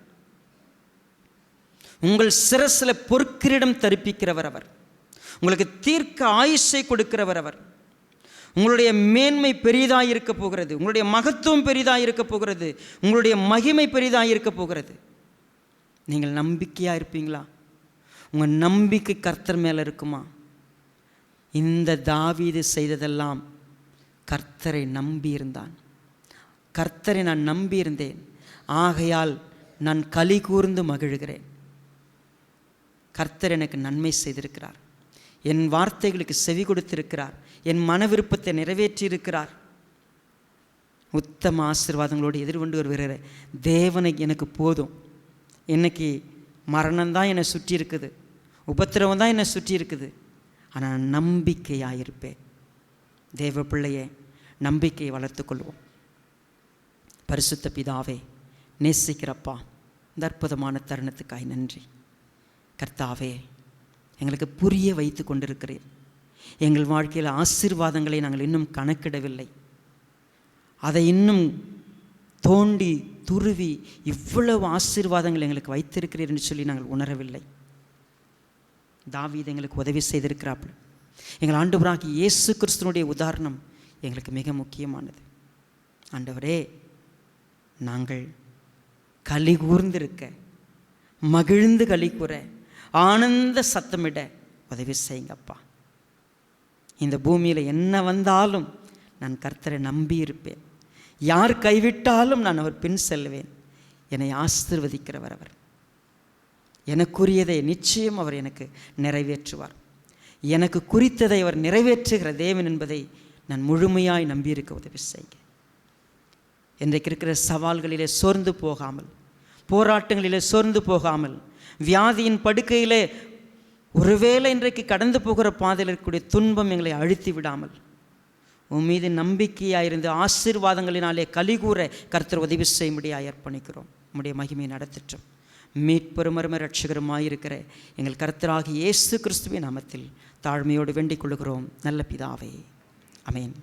உங்கள் சிரசில் பொற்கிரீடம் தரிப்பிக்கிறவர் அவர். உங்களுக்கு தீர்க்க ஆயுசை கொடுக்கிறவர் அவர். உங்களுடைய மேன்மை பெரிதாக இருக்க போகிறது. உங்களுடைய மகத்துவம் பெரிதாக இருக்க போகிறது. உங்களுடைய மகிமை பெரிதாக இருக்க போகிறது. நீங்கள் நம்பிக்கையாக இருப்பீங்களா? உங்கள் நம்பிக்கை கர்த்தர் மேலே இருக்குமா? இந்த தாவீது செய்ததெல்லாம் கர்த்தரை நம்பியிருந்தான். கர்த்தரை நான் நம்பியிருந்தேன், ஆகையால் நான் களி கூர்ந்து மகிழ்கிறேன். கர்த்தர் எனக்கு நன்மை செய்திருக்கிறார். என் வார்த்தைகளுக்கு செவி கொடுத்திருக்கிறார். என் மன விருப்பத்தை நிறைவேற்றியிருக்கிறார். உத்தம ஆசீர்வாதங்களோடு எதிர்கொண்டு வருகிற தேவனை எனக்கு போதும். இன்னைக்கு மரணம்தான் என்னை சுற்றி இருக்குது, உபத்திரவம் தான் என்னை சுற்றி இருக்குது, ஆனால் நம்பிக்கையாக இருப்பேன். தேவ பிள்ளையே, நம்பிக்கையை வளர்த்து கொள்வோம். பரிசுத்த பிதாவே, நேசிக்கிறப்பா, இந்த அற்புதமான தருணத்துக்காய் நன்றி. கர்த்தாவே, எங்களுக்கு புரிய வைத்து கொண்டிருக்கிறீர். எங்கள் வாழ்க்கையில் ஆசீர்வாதங்களை நாங்கள் இன்னும் கணக்கிடவில்லை. அதை இன்னும் தோண்டி துருவி இவ்வளவு ஆசீர்வாதங்கள் எங்களுக்கு வைத்திருக்கிறீர் என்று சொல்லி நாங்கள் உணரவில்லை. தாவீது எங்களுக்கு உதவி செய்திருக்கிறார்கள். எங்கள் ஆண்டவராகிய இயேசு கிறிஸ்துவனுடைய உதாரணம் எங்களுக்கு மிக முக்கியமானது. ஆண்டவரே, நாங்கள் களி கூர்ந்திருக்க, மகிழ்ந்து களி கூற, ஆனந்த சத்தமிட உதவி செய்யுங்கப்பா. இந்த பூமியில் என்ன வந்தாலும் நான் கர்த்தரை நம்பி இருப்பேன். யார் கைவிட்டாலும் நான் அவர் பின் செல்வேன். என்னை ஆசீர்வதிக்கிறவர் அவர். எனக்குரியதை நிச்சயம் அவர் எனக்கு நிறைவேற்றுவார். எனக்கு குறித்ததை அவர் நிறைவேற்றுகிற தேவன் என்பதை நான் முழுமையாய் நம்பியிருக்க உதவி செய்க. இன்றைக்கு இருக்கிற சவால்களிலே சோர்ந்து போகாமல், போராட்டங்களிலே சோர்ந்து போகாமல், வியாதியின் படுக்கையிலே ஒருவேளை இன்றைக்கு கடந்து போகிற பாதையில் இருக்கக்கூடிய துன்பம் எங்களை அழுத்தி விடாமல், உன் மீது நம்பிக்கையாயிருந்து ஆசீர்வாதங்களினாலே கலிகூற கர்த்தர் உதவி செய்யும்படியாக அர்ப்பணிக்கிறோம். உம்முடைய மகிமையை நடத்தட்டும். மீட்பெரும் அருமை இரட்சகருமாயிருக்கிற எங்கள் கர்த்தராகிய இயேசு கிறிஸ்துவின் நாமத்தில் தாழ்மையோடு வேண்டிக் கொள்கிறோம் நல்ல பிதாவே. ஆமென்.